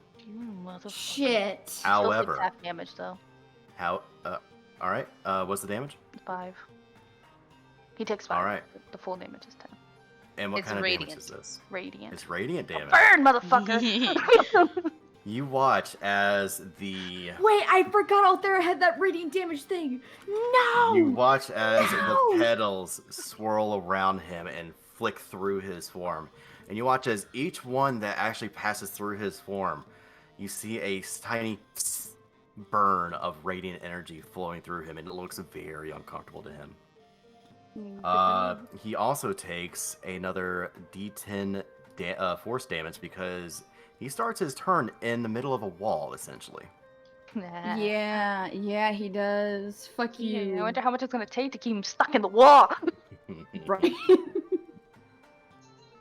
Speaker 3: Motherfucker.
Speaker 4: Shit.
Speaker 2: However...
Speaker 3: Still takes half damage, though.
Speaker 2: Alright. What's the damage?
Speaker 3: 5. He takes 5.
Speaker 2: Alright.
Speaker 3: The full damage is 10.
Speaker 2: And what
Speaker 1: It's
Speaker 2: kind of
Speaker 1: radiant.
Speaker 2: damage is this?
Speaker 3: Radiant.
Speaker 2: It's radiant damage.
Speaker 3: Burn, motherfucker!
Speaker 2: You watch as the...
Speaker 4: Wait, I forgot Althera had that radiant damage thing. No!
Speaker 2: You watch as
Speaker 4: No!
Speaker 2: the petals swirl around him and flick through his form. And you watch as each one that actually passes through his form, you see a tiny burn of radiant energy flowing through him, and it looks very uncomfortable to him. He also takes another D10 force damage because he starts his turn in the middle of a wall, essentially.
Speaker 3: Nah.
Speaker 4: Yeah, he does. Fuck
Speaker 3: Yeah,
Speaker 4: you.
Speaker 3: I wonder how much it's gonna take to keep him stuck in the wall.
Speaker 4: Right.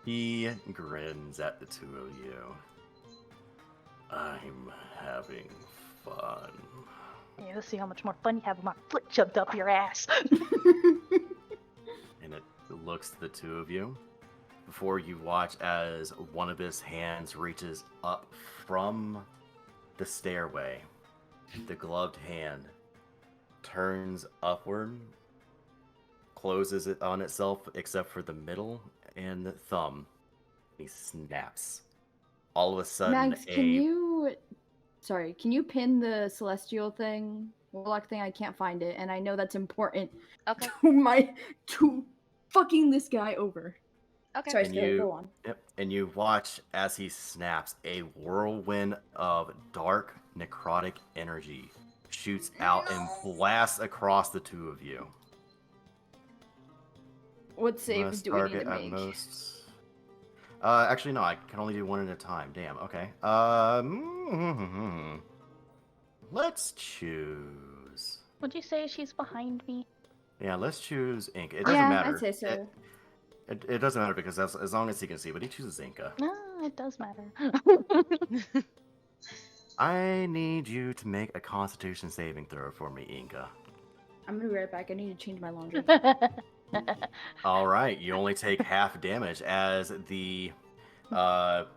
Speaker 2: He grins at the two of you. I'm having fun.
Speaker 3: Yeah, let's see how much more fun you have with my foot shoved up your ass.
Speaker 2: And it looks to the two of you before you watch as one of his hands reaches up from the stairway. The gloved hand turns upward, closes it on itself except for the middle and the thumb. He snaps. All of a sudden,
Speaker 4: Max, can you pin the celestial thing, warlock thing? I can't find it, and I know that's important
Speaker 1: Okay.
Speaker 4: to fucking this guy over.
Speaker 1: Okay.
Speaker 4: Sorry,
Speaker 2: And
Speaker 4: Skelly, go on.
Speaker 2: Yep, and you watch as he snaps. A whirlwind of dark necrotic energy shoots out and blasts across the two of you.
Speaker 4: What saves
Speaker 2: Must
Speaker 4: do we need
Speaker 2: target
Speaker 4: to
Speaker 2: at
Speaker 4: make?
Speaker 2: most. Actually, no. I can only do one at a time. Damn. Okay. Let's choose.
Speaker 3: Would you say she's behind me?
Speaker 2: Yeah, let's choose Enka. It doesn't
Speaker 4: Yeah,
Speaker 2: matter.
Speaker 4: I'd say so.
Speaker 2: It doesn't matter because as long as he can see, but he chooses Enka.
Speaker 3: No, it does matter.
Speaker 2: I need you to make a Constitution saving throw for me, Enka.
Speaker 4: I'm gonna be right back. I need to change my laundry.
Speaker 2: All right, you only take half damage as the dark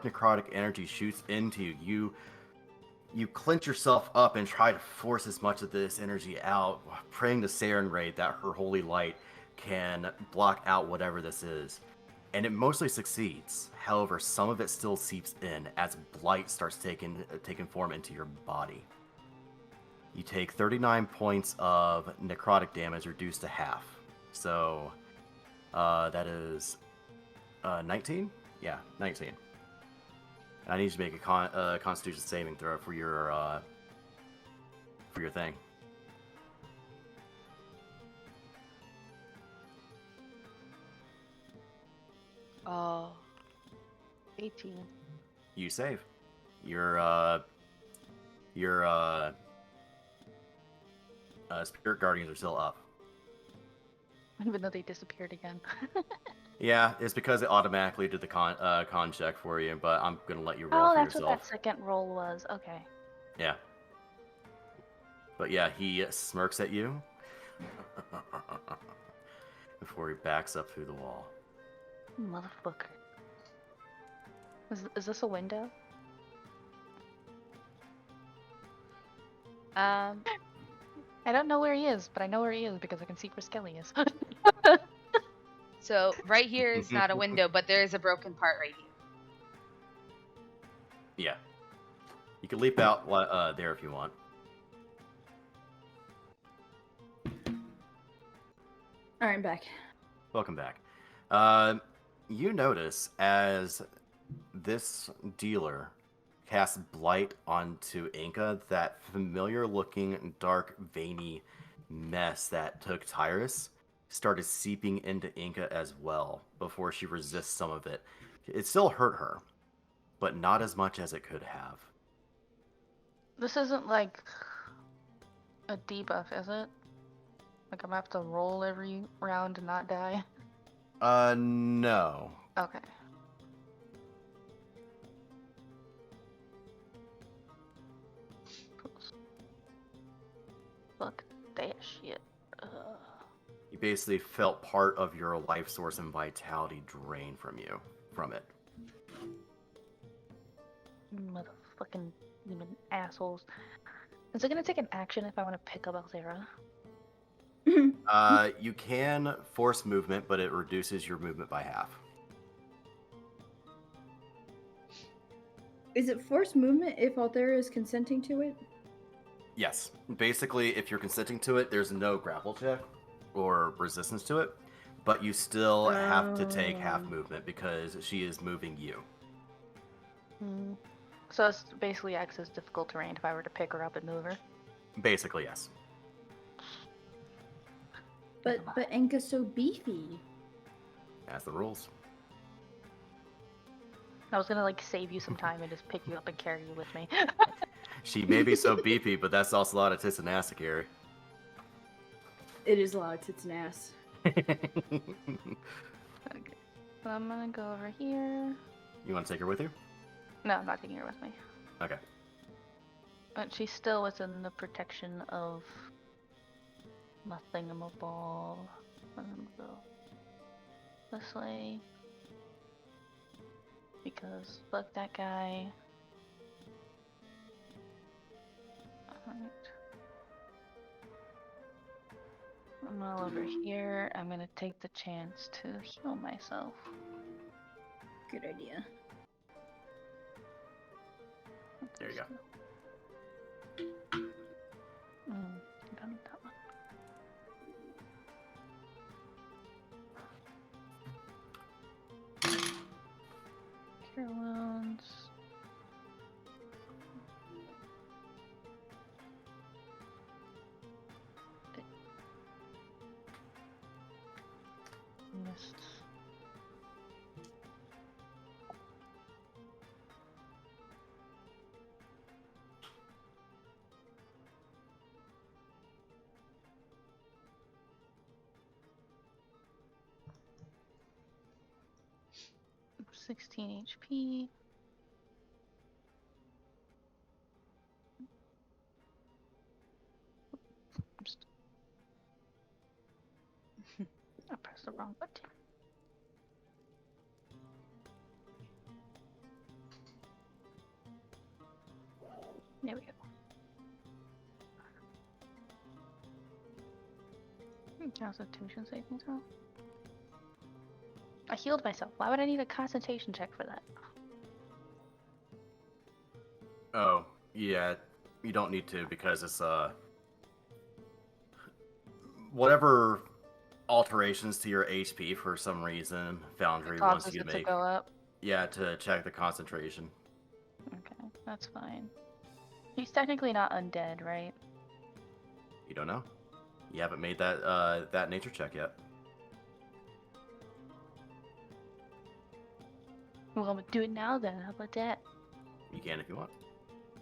Speaker 2: necrotic energy shoots into you. You clench yourself up and try to force as much of this energy out, praying to Sarenraid that her holy light can block out whatever this is. And it mostly succeeds. However, some of it still seeps in as blight starts taking form into your body. You take 39 points of necrotic damage reduced to half. So, that is 19? Yeah, 19. I need you to make a Constitution saving throw for your thing.
Speaker 1: Oh.
Speaker 3: 18.
Speaker 2: You save. Your Your spirit guardians are still up.
Speaker 3: Even though they disappeared again.
Speaker 2: Yeah, it's because it automatically did the con check for you, but I'm gonna let you roll
Speaker 3: Oh,
Speaker 2: for
Speaker 3: that's what
Speaker 2: yourself.
Speaker 3: that second roll was. Okay.
Speaker 2: Yeah. But yeah, he smirks at you before he backs up through the wall.
Speaker 3: Motherfucker. Is this a window?
Speaker 1: Um,
Speaker 3: I don't know where he is, but I know where he is because I can see where Skelly is.
Speaker 1: so right here is not a window, but there is a broken part right here.
Speaker 2: Yeah. You can leap out there if you want.
Speaker 4: All right, I'm back.
Speaker 2: Welcome back. You notice as this dealer casts blight onto Enka, that familiar-looking, dark, veiny mess that took Tyrus started seeping into Enka as well before she resists some of it. It still hurt her, but not as much as it could have.
Speaker 3: This isn't like a debuff, is it? Like I'm gonna have to roll every round and not die?
Speaker 2: No.
Speaker 3: Okay. Fuck that shit.
Speaker 2: You basically felt part of your life source and vitality drain from it.
Speaker 3: Motherfucking demon assholes. Is it gonna take an action if I want to pick up Althera?
Speaker 2: You can force movement, but it reduces your movement by half.
Speaker 4: Is it forced movement if Althera is consenting to it?
Speaker 2: Yes. Basically, if you're consenting to it, there's no grapple check or resistance to it, but you still have to take half movement because she is moving you.
Speaker 3: So it's basically acts as difficult terrain if I were to pick her up and move her.
Speaker 2: Basically, yes.
Speaker 4: But Enka's so beefy.
Speaker 2: That's the rules.
Speaker 3: I was gonna like save you some time and just pick you up and carry you with me.
Speaker 2: She may be so beefy, but that's also a lot of tits and ass to carry.
Speaker 4: It is a lot of tits and ass.
Speaker 3: Okay. So I'm gonna go over here.
Speaker 2: You want to take her with you?
Speaker 3: No, I'm not taking her with me.
Speaker 2: Okay.
Speaker 3: But she's still within the protection of my thingamaball. I'm gonna go this way. Because fuck that guy. Alright. I'm all over here. I'm gonna take the chance to heal myself.
Speaker 4: Good idea.
Speaker 2: There you go.
Speaker 3: I don't need that one. Cure wounds. Missed. Oops, 16 HP. I pressed the wrong button. There we go. Constitution saving throw. I healed myself. Why would I need a concentration check for that?
Speaker 2: Oh, yeah. You don't need to because it's whatever alterations to your HP for some reason Foundry wants
Speaker 3: Causes
Speaker 2: you
Speaker 3: it
Speaker 2: to
Speaker 3: to
Speaker 2: make.
Speaker 3: go up.
Speaker 2: Yeah, to check the concentration.
Speaker 3: Okay, that's fine. He's technically not undead, right?
Speaker 2: You don't know. You haven't made that nature check yet.
Speaker 3: Well, I'm gonna do it now then. How about that?
Speaker 2: You can if you want.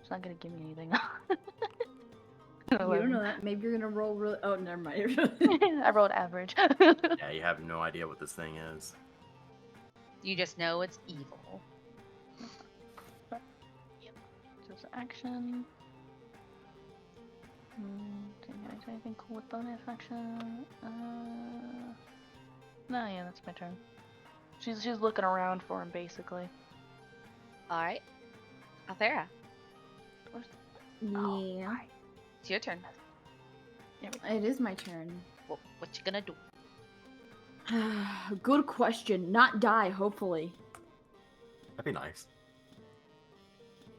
Speaker 3: It's not gonna give me anything.
Speaker 4: You don't know that. Maybe you're gonna roll really. Oh, never mind.
Speaker 3: I rolled average.
Speaker 2: Yeah, you have no idea what this thing is.
Speaker 1: You just know it's evil.
Speaker 3: Just action. Didn't I do anything cool with bonus action? No, yeah, that's my turn. She's looking around for him, basically.
Speaker 1: All right, Althera,
Speaker 3: Oh,
Speaker 4: Yeah.
Speaker 3: right.
Speaker 1: it's your turn.
Speaker 3: There we go.
Speaker 4: It is my turn.
Speaker 1: What you gonna do?
Speaker 4: Good question. Not die, hopefully.
Speaker 2: That'd be nice.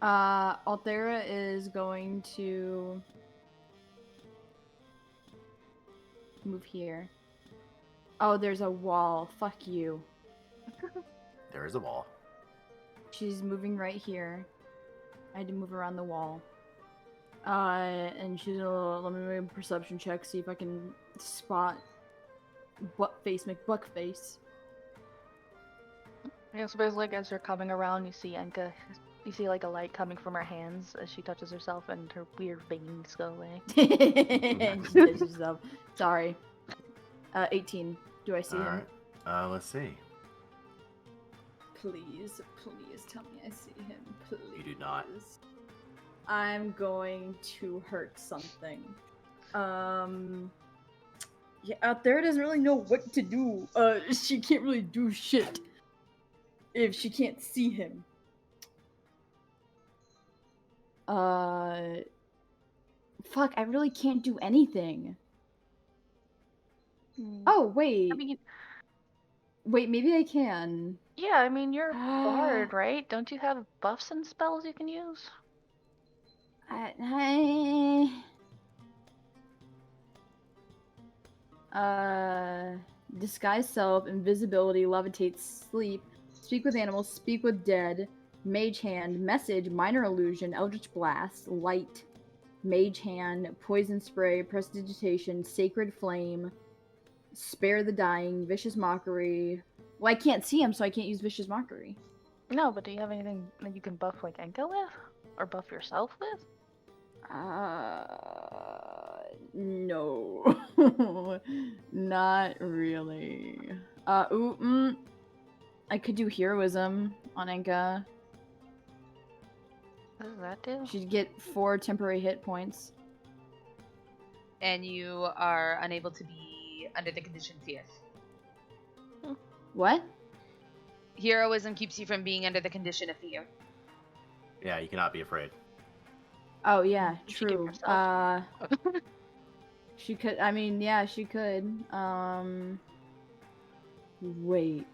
Speaker 4: Althera is going to move here. Oh, there's a wall. Fuck you.
Speaker 2: There is a wall.
Speaker 4: She's moving right here. I had to move around the wall. And she's gonna let me make a perception check, see if I can spot Buttface McBuckface.
Speaker 3: Yeah, so basically, like, as you're coming around, you see Enka. You see, like, a light coming from her hands as she touches herself, and her weird veins go away.
Speaker 4: And she touches herself. Sorry. 18. Do I see
Speaker 2: All
Speaker 4: him?
Speaker 2: right. Let's see.
Speaker 4: Please, please tell me I see him. Please.
Speaker 2: You do not.
Speaker 4: I'm going to hurt something. Yeah, out there doesn't really know what to do. She can't really do shit if she can't see him. Fuck, I really can't do anything. Oh, wait.
Speaker 3: I mean,
Speaker 4: Wait, maybe I can.
Speaker 3: yeah, I mean, you're a bard, right? Don't you have buffs and spells you can use?
Speaker 4: Disguise self, invisibility, levitate, sleep, speak with animals, speak with dead, mage hand, message, minor illusion, eldritch blast, light, mage hand, poison spray, prestidigitation, sacred flame, spare the dying, vicious mockery. Well, I can't see him, so I can't use vicious mockery.
Speaker 3: No, but do you have anything that you can buff, like, Enka with? Or buff yourself with?
Speaker 4: No. Not really. I could do heroism on Enka.
Speaker 3: What does that do?
Speaker 4: She'd get 4 temporary hit points.
Speaker 1: And you are unable to be under the condition fear.
Speaker 4: What?
Speaker 1: Heroism keeps you from being under the condition of fear.
Speaker 2: Yeah, you cannot be afraid.
Speaker 4: Oh yeah,
Speaker 3: You should give
Speaker 4: true.
Speaker 3: yourself-
Speaker 4: She could. I mean, yeah, she could. Wait.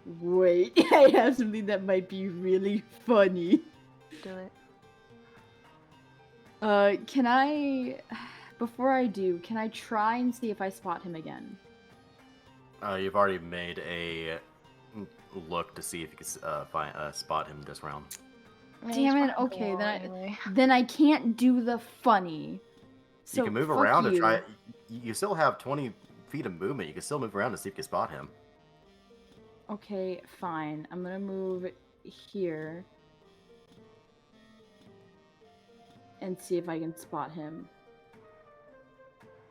Speaker 4: I have something that might be really funny.
Speaker 3: Do it.
Speaker 4: Can I? Before I do, can I try and see if I spot him again?
Speaker 2: You've already made a look to see if you can spot him this round.
Speaker 3: Yeah,
Speaker 4: Damn
Speaker 3: he's
Speaker 4: it,
Speaker 3: behind the
Speaker 4: okay,
Speaker 3: wall
Speaker 4: then
Speaker 3: anyway.
Speaker 4: Then I can't do the funny. So
Speaker 2: You can move
Speaker 4: fuck
Speaker 2: around and
Speaker 4: you.
Speaker 2: try. You still have 20 feet of movement. You can still move around to see if you can spot him.
Speaker 4: Okay, fine. I'm gonna move here and see if I can spot him.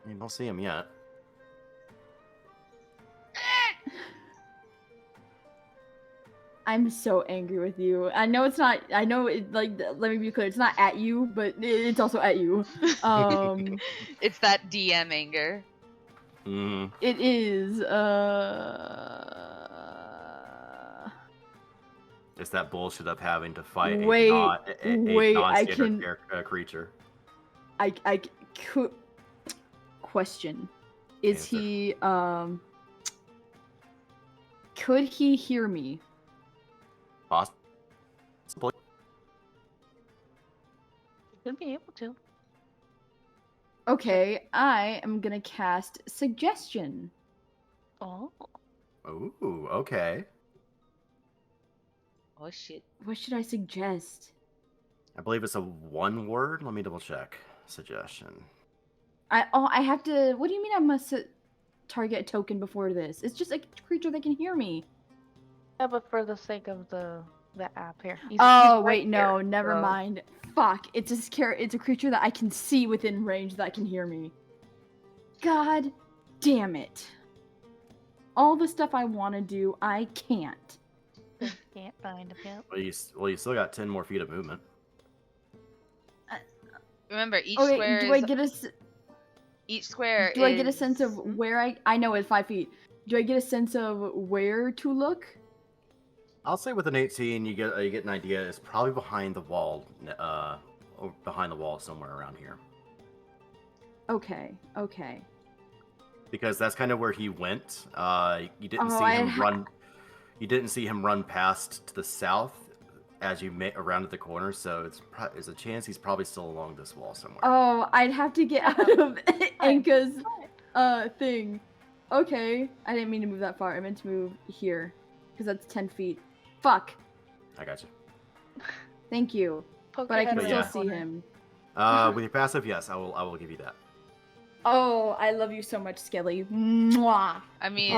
Speaker 2: You don't see him yet.
Speaker 4: I'm so angry with you. I know it's not. I know it. Like, let me be clear. It's not at you, but it's also at you.
Speaker 1: It's that DM anger.
Speaker 2: Mm.
Speaker 4: It is.
Speaker 2: It's that bullshit of having to fight
Speaker 4: Wait,
Speaker 2: a
Speaker 4: wait, I
Speaker 2: non-standard creature.
Speaker 4: I could. Question: Is
Speaker 2: Answer.
Speaker 4: he? Could he hear me?
Speaker 2: Possibly.
Speaker 3: Should be able to.
Speaker 4: Okay, I am gonna cast suggestion.
Speaker 3: Oh.
Speaker 2: Ooh, okay.
Speaker 1: Oh shit.
Speaker 4: What should I suggest?
Speaker 2: I believe it's a one word. Let me double check. Suggestion.
Speaker 4: I have to. What do you mean I must target a token before this? It's just a creature that can hear me.
Speaker 3: Yeah, but for the sake of the the app here. He's
Speaker 4: Oh
Speaker 3: right
Speaker 4: wait, no,
Speaker 3: here,
Speaker 4: never
Speaker 3: so-
Speaker 4: mind. Fuck! It's a creature that I can see within range that can hear me. God damn it! All the stuff I want to do, I can't.
Speaker 3: Can't find him yet.
Speaker 2: Well, you still got 10 more feet of movement.
Speaker 1: Remember, each
Speaker 4: Okay,
Speaker 1: square
Speaker 4: do I
Speaker 1: is
Speaker 4: get a
Speaker 1: do
Speaker 4: I get a sense of where I know it's 5 feet. Do I get a sense of where to look?
Speaker 2: I'll say with an 18, you get an idea. It's probably behind the wall, or behind the wall somewhere around here.
Speaker 4: Okay.
Speaker 2: Because that's kind of where he went. You didn't
Speaker 4: Oh,
Speaker 2: see him run. You didn't see him run past to the south as you rounded the corner. So there's a chance he's probably still along this wall somewhere.
Speaker 4: Oh, I'd have to get out of Enka's thing. Okay, I didn't mean to move that far. I meant to move here, because that's 10 feet. Fuck.
Speaker 2: I got you.
Speaker 4: Thank you.
Speaker 3: Poke
Speaker 4: But I
Speaker 3: your
Speaker 4: can
Speaker 3: head
Speaker 4: still
Speaker 3: around the
Speaker 4: see
Speaker 3: corner.
Speaker 4: him.
Speaker 2: With your passive, yes, I will give you that.
Speaker 4: Oh, I love you so much, Skelly. Mwah.
Speaker 1: I mean,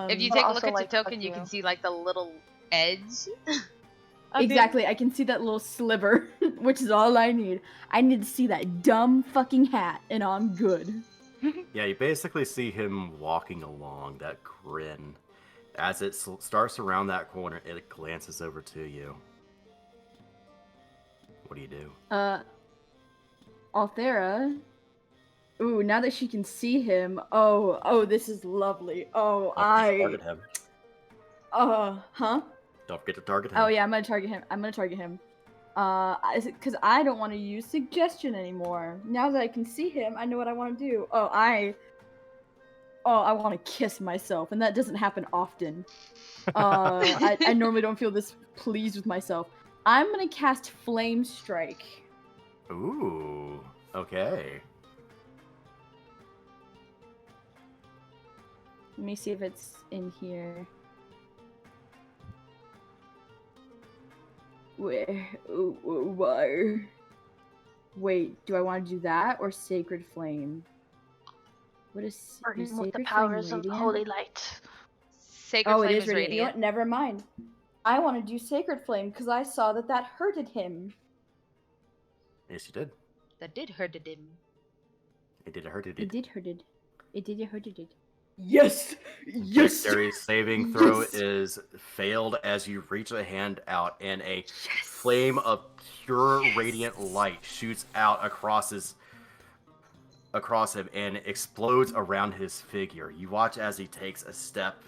Speaker 1: if you
Speaker 3: But
Speaker 1: take a
Speaker 3: also,
Speaker 1: look at your
Speaker 3: like,
Speaker 1: token,
Speaker 3: fuck
Speaker 1: you can
Speaker 3: you.
Speaker 1: see like the little edge.
Speaker 4: Exactly, I can see that little sliver, which is all I need. I need to see that dumb fucking hat, and I'm good.
Speaker 2: Yeah, you basically see him walking along, that grin. As it starts around that corner, it glances over to you. What do you do?
Speaker 4: Althera. Ooh, now that she can see him, oh, this is lovely. Oh,
Speaker 2: Target him.
Speaker 4: Huh?
Speaker 2: Don't forget to target him.
Speaker 4: Oh yeah, I'm gonna target him. Because I don't want to use suggestion anymore. Now that I can see him, I know what I want to do. I want to kiss myself, and that doesn't happen often. I normally don't feel this pleased with myself. I'm gonna cast Flame Strike.
Speaker 2: Ooh, okay.
Speaker 4: Let me see if it's in here. Where? Wait, do I want to do that or Sacred Flame? What is
Speaker 3: Burden with the
Speaker 4: Sacred
Speaker 3: powers
Speaker 4: Flame
Speaker 3: of the
Speaker 4: radiant?
Speaker 3: holy light.
Speaker 1: Sacred
Speaker 4: Oh, it
Speaker 1: flame
Speaker 4: is radiant. You know what? Never mind. I want to do Sacred Flame because I saw that hurted him.
Speaker 2: Yes, you did.
Speaker 1: That did hurt him.
Speaker 2: It did hurt it.
Speaker 4: It did hurted. Yes! Yes!
Speaker 2: Dexterity saving throw
Speaker 4: Yes!
Speaker 2: is failed as you reach a hand out and a flame of pure radiant light shoots out across him and explodes around his figure. You watch as he takes a step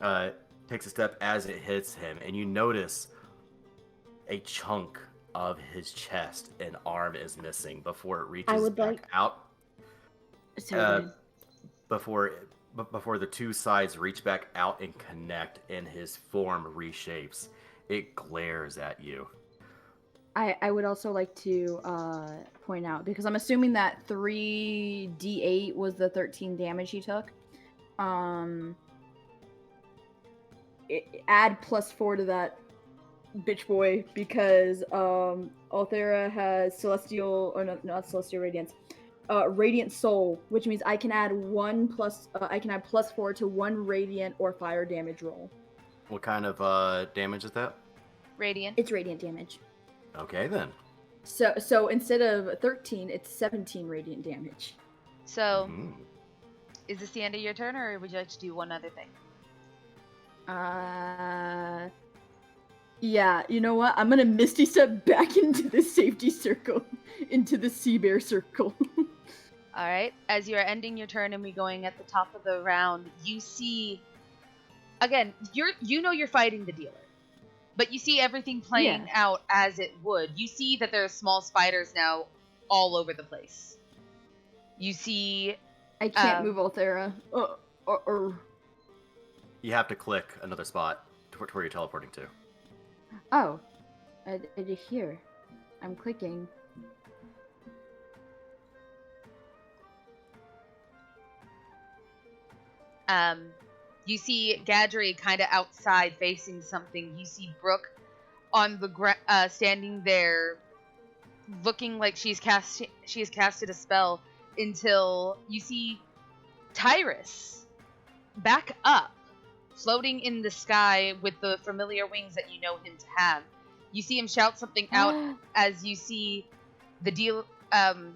Speaker 2: as it hits him, and you notice a chunk of his chest and arm is missing before it reaches back out.
Speaker 4: So
Speaker 2: Before the two sides reach back out and connect and his form reshapes, it glares at you.
Speaker 4: I would also like to point out, because I'm assuming that 3d8 was the 13 damage he took. Add +4 to that, bitch boy, because Althera has celestial, or not celestial radiance, radiant soul, which means I can add +4 to one radiant or fire damage roll.
Speaker 2: What kind of damage is that?
Speaker 1: Radiant.
Speaker 4: It's radiant damage.
Speaker 2: Okay then.
Speaker 4: So instead of 13, it's 17 radiant damage.
Speaker 1: So,
Speaker 2: Mhm.
Speaker 1: is this the end of your turn, or would you like to do one other thing?
Speaker 4: Yeah, you know what? I'm gonna Misty Step back into the safety circle, into the sea bear circle.
Speaker 1: All right. As you are ending your turn and we going at the top of the round, you see, again, you're fighting the dealer, but you see everything playing out as it would. You see that there are small spiders now all over the place. You see,
Speaker 4: I can't move Althera.
Speaker 2: You have to click another spot to where you're teleporting to.
Speaker 4: Oh, it is here. I'm clicking.
Speaker 1: You see Gadri kind of outside facing something. You see Brooke on the standing there, looking like she has casted a spell, until you see Tyrus back up floating in the sky with the familiar wings that you know him to have. You see him shout something out as you see the deal.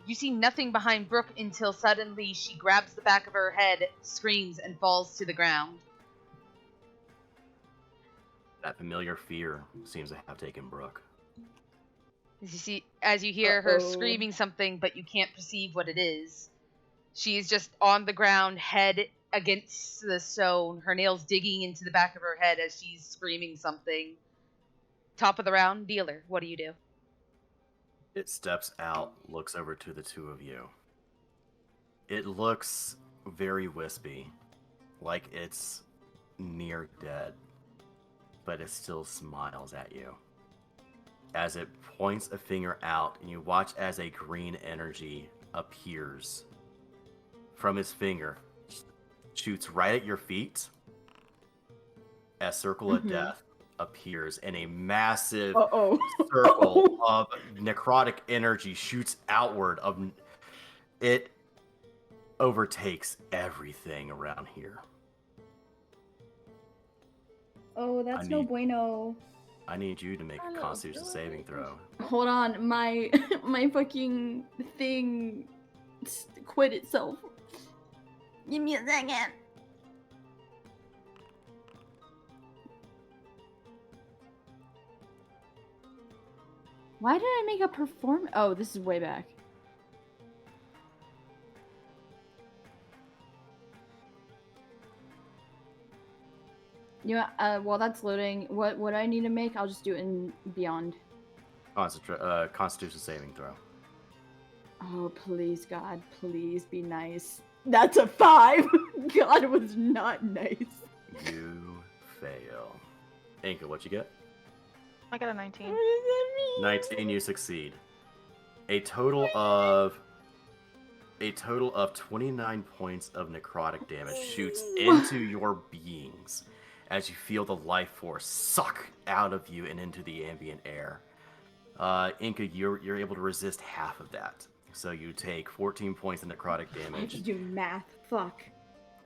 Speaker 1: You see nothing behind Brooke until suddenly she grabs the back of her head, screams, and falls to the ground.
Speaker 2: That familiar fear seems to have taken Brooke.
Speaker 1: As you hear her screaming something, but you can't perceive what it is. She is just on the ground, head against the stone, her nails digging into the back of her head as she's screaming something. Top of the round, dealer, what do you do?
Speaker 2: It steps out, looks over to the two of you. It looks very wispy, like it's near dead, but it still smiles at you. As it points a finger out, and you watch as a green energy appears from his finger, shoots right at your feet. A circle of death appears, and a massive circle of necrotic energy shoots outward. It overtakes everything around here.
Speaker 4: Oh, that's no bueno.
Speaker 2: I need you to make a Constitution saving throw.
Speaker 4: Hold on, my fucking thing quit itself. Give me a second. Why did I make a performance? Oh, this is way back. You know, while that's loading, what I need to make, I'll just do it in Beyond.
Speaker 2: Constitution saving throw.
Speaker 4: Oh, please, God, please be nice. That's a 5! God was not nice.
Speaker 2: You fail. Enka, what you get?
Speaker 3: I got a 19.
Speaker 4: What does that mean?
Speaker 2: 19, you succeed. A total of 29 points of necrotic damage shoots into your beings as you feel the life force suck out of you and into the ambient air. Enka, you're able to resist half of that. So you take 14 points of necrotic
Speaker 4: I have
Speaker 2: damage.
Speaker 4: to do math. Fuck.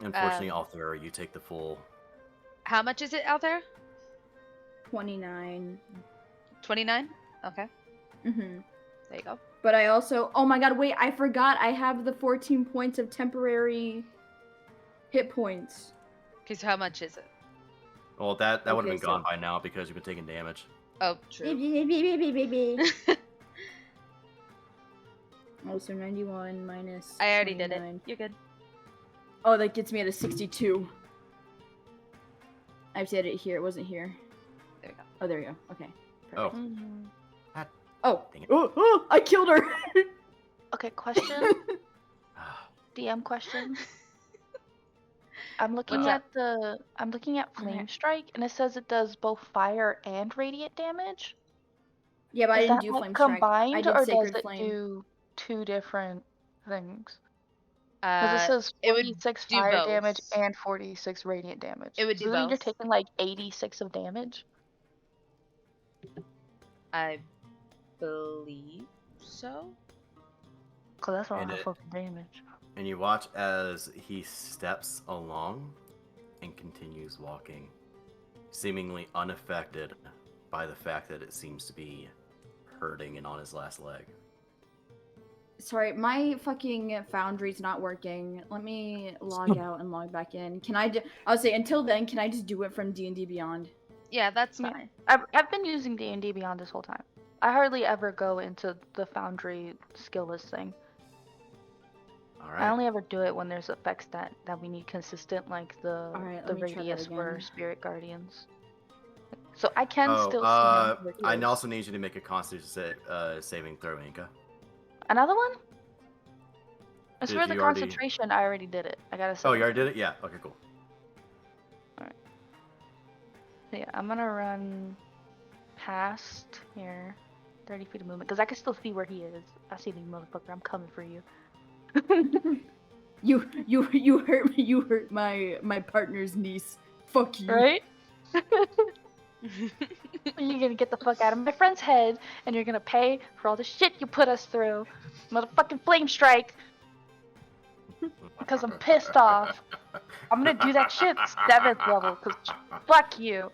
Speaker 2: Unfortunately, Althera, you take the full...
Speaker 1: How much is it out there?
Speaker 4: 29.
Speaker 1: 29? Okay.
Speaker 4: Mm-hmm.
Speaker 1: There you go.
Speaker 4: But I also... Oh my god, wait, I forgot I have the 14 points of temporary hit points.
Speaker 1: Okay, so how much is it?
Speaker 2: Well, that would have
Speaker 4: Okay,
Speaker 2: been gone
Speaker 4: so-
Speaker 2: by now because you've been taking damage.
Speaker 1: Oh, true.
Speaker 4: Oh, so 91 minus
Speaker 1: I already did it.
Speaker 4: 29.
Speaker 1: You're good.
Speaker 4: Oh, that gets me at a 62. I've said it here. It wasn't here.
Speaker 1: There we go.
Speaker 4: Oh, there we go. Okay.
Speaker 2: Oh.
Speaker 4: Perfect. Oh.
Speaker 2: Dang it.
Speaker 4: Oh, I killed her.
Speaker 3: Okay, question. DM question. I'm looking
Speaker 1: What's
Speaker 3: at Flame Strike, and it says it does both fire and radiant damage.
Speaker 4: Yeah, but I
Speaker 3: Is
Speaker 4: didn't
Speaker 3: that
Speaker 4: do
Speaker 3: like
Speaker 4: flame strike. I
Speaker 3: combined,
Speaker 4: did
Speaker 3: or does
Speaker 4: sacred
Speaker 3: it
Speaker 4: flame.
Speaker 3: do two different things? Because it says
Speaker 1: It would
Speaker 3: 46
Speaker 1: do
Speaker 3: fire
Speaker 1: both.
Speaker 3: damage and 46 radiant damage.
Speaker 1: It would
Speaker 3: so
Speaker 1: do
Speaker 3: then you're
Speaker 1: both.
Speaker 3: taking like 86 of damage.
Speaker 1: I believe so.
Speaker 3: Cause that's a lot
Speaker 2: And
Speaker 3: of
Speaker 2: it-
Speaker 3: fucking damage.
Speaker 2: And you watch as he steps along and continues walking, seemingly unaffected by the fact that it seems to be hurting and on his last leg.
Speaker 4: Sorry, my fucking foundry's not working. Let me log out and log back in. Can I I'll say until then, can I just do it from D&D Beyond?
Speaker 1: Yeah, that's
Speaker 3: Yeah.
Speaker 1: fine.
Speaker 3: I've been using D&D Beyond this whole time. I hardly ever go into the Foundry skill list thing.
Speaker 2: All
Speaker 3: I
Speaker 2: right.
Speaker 3: only ever do it when there's effects that we need consistent, like the
Speaker 4: Alright,
Speaker 3: the
Speaker 4: let me try that
Speaker 3: radius for
Speaker 4: again.
Speaker 3: Spirit Guardians. So I can still see him where he
Speaker 2: I
Speaker 3: is.
Speaker 2: also need you to make a Constitution saving throw, Enka.
Speaker 3: Another one? As
Speaker 2: Did
Speaker 3: for the
Speaker 2: you already-
Speaker 3: concentration, I already did it. I gotta say.
Speaker 2: Oh, you already did it? Yeah. Okay, cool.
Speaker 3: Yeah, I'm gonna run past here, 30 feet of movement, because I can still see where he is. I see the motherfucker. I'm coming for you.
Speaker 4: You hurt me. You hurt my partner's niece. Fuck you.
Speaker 3: Right? You're gonna get the fuck out of my friend's head, and you're gonna pay for all the shit you put us through. Motherfucking flame strike. Because I'm pissed off. I'm gonna do that shit 7th level, cause fuck you.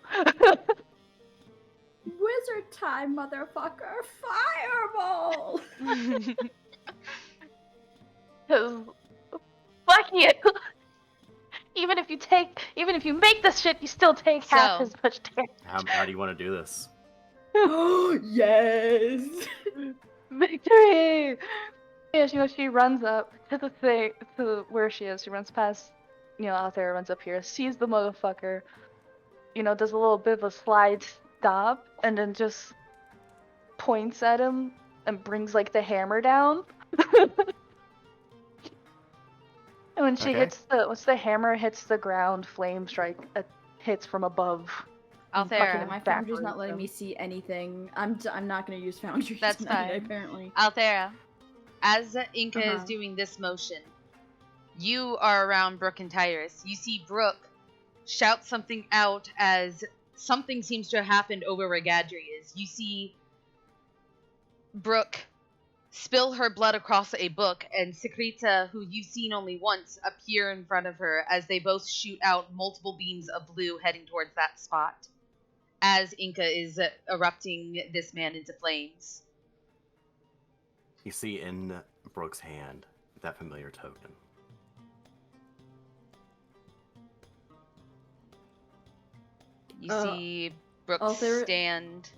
Speaker 4: Wizard time, motherfucker! Fireball!
Speaker 3: Cause fuck you. Even if you make this shit, you still take half
Speaker 1: So-
Speaker 3: as much damage.
Speaker 2: How do you want to do this?
Speaker 4: Yes!
Speaker 3: Victory! Yeah, she runs up to the thing, to where she is. She runs past, Althera runs up here, sees the motherfucker, does a little bit of a slide stop, and then just points at him and brings, like, the hammer down. And when she
Speaker 2: Okay.
Speaker 3: once the hammer hits the ground, flame strike hits from above.
Speaker 1: Althera,
Speaker 4: My
Speaker 3: Backwards,
Speaker 4: foundry's not letting
Speaker 3: so-
Speaker 4: me see anything. I'm not gonna use foundry
Speaker 1: That's
Speaker 4: tonight,
Speaker 1: fine.
Speaker 4: apparently.
Speaker 1: Althera, as Enka is
Speaker 4: Uh-huh.
Speaker 1: doing this motion, you are around Brooke and Tyrus. You see Brooke shout something out as something seems to have happened over where Gadri is. You see Brooke spill her blood across a book, and Secreta, who you've seen only once, appear in front of her as they both shoot out multiple beams of blue heading towards that spot, as Enka is erupting this man into flames.
Speaker 2: You see in Brooke's hand that familiar token.
Speaker 1: You see Brooke
Speaker 4: Althera-
Speaker 1: stand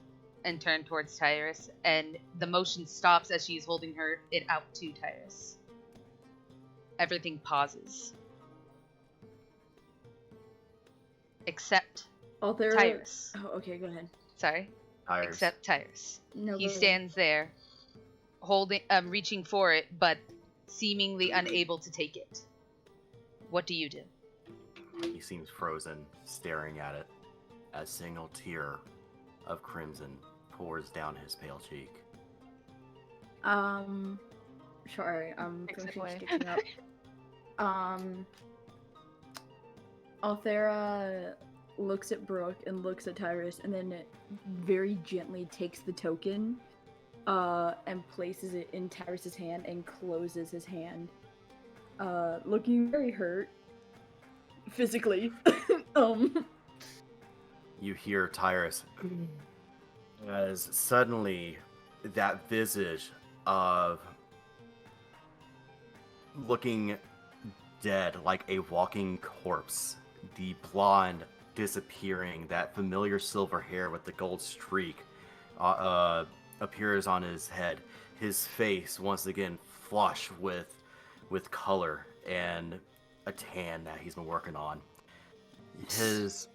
Speaker 1: and turn towards Tyrus, and the motion stops as she's holding it out to Tyrus. Everything pauses. Except
Speaker 4: Althera...
Speaker 1: Tyrus.
Speaker 4: Oh, okay, go ahead.
Speaker 1: Sorry.
Speaker 2: Tires.
Speaker 1: Except Tyrus.
Speaker 4: No,
Speaker 1: He
Speaker 4: go ahead.
Speaker 1: stands there, reaching for it, but seemingly unable to take it. What do you do?
Speaker 2: He seems frozen, staring at it. A single tear of crimson pours down his pale cheek.
Speaker 4: Sorry,
Speaker 3: Fix it
Speaker 4: Potion's
Speaker 3: away.
Speaker 4: catching up. Althera looks at Brooke and looks at Tyrus, and then very gently takes the token, and places it in Tyrus's hand and closes his hand, looking very hurt, physically.
Speaker 2: You hear Tyrus as suddenly that visage of looking dead like a walking corpse, the blonde disappearing, that familiar silver hair with the gold streak appears on his head. His face once again flush with color and a tan that he's been working on. His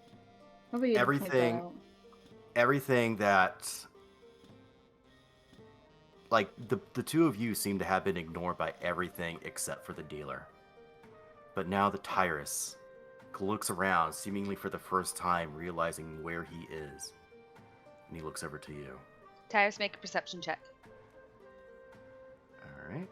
Speaker 4: Nobody had to point that
Speaker 2: everything
Speaker 4: out.
Speaker 2: everything that, like, the two of you seem to have been ignored by everything except for the dealer. But now the Tyrus looks around, seemingly for the first time realizing where he is, and he looks over to you.
Speaker 1: Tyrus, make a perception check.
Speaker 2: All right.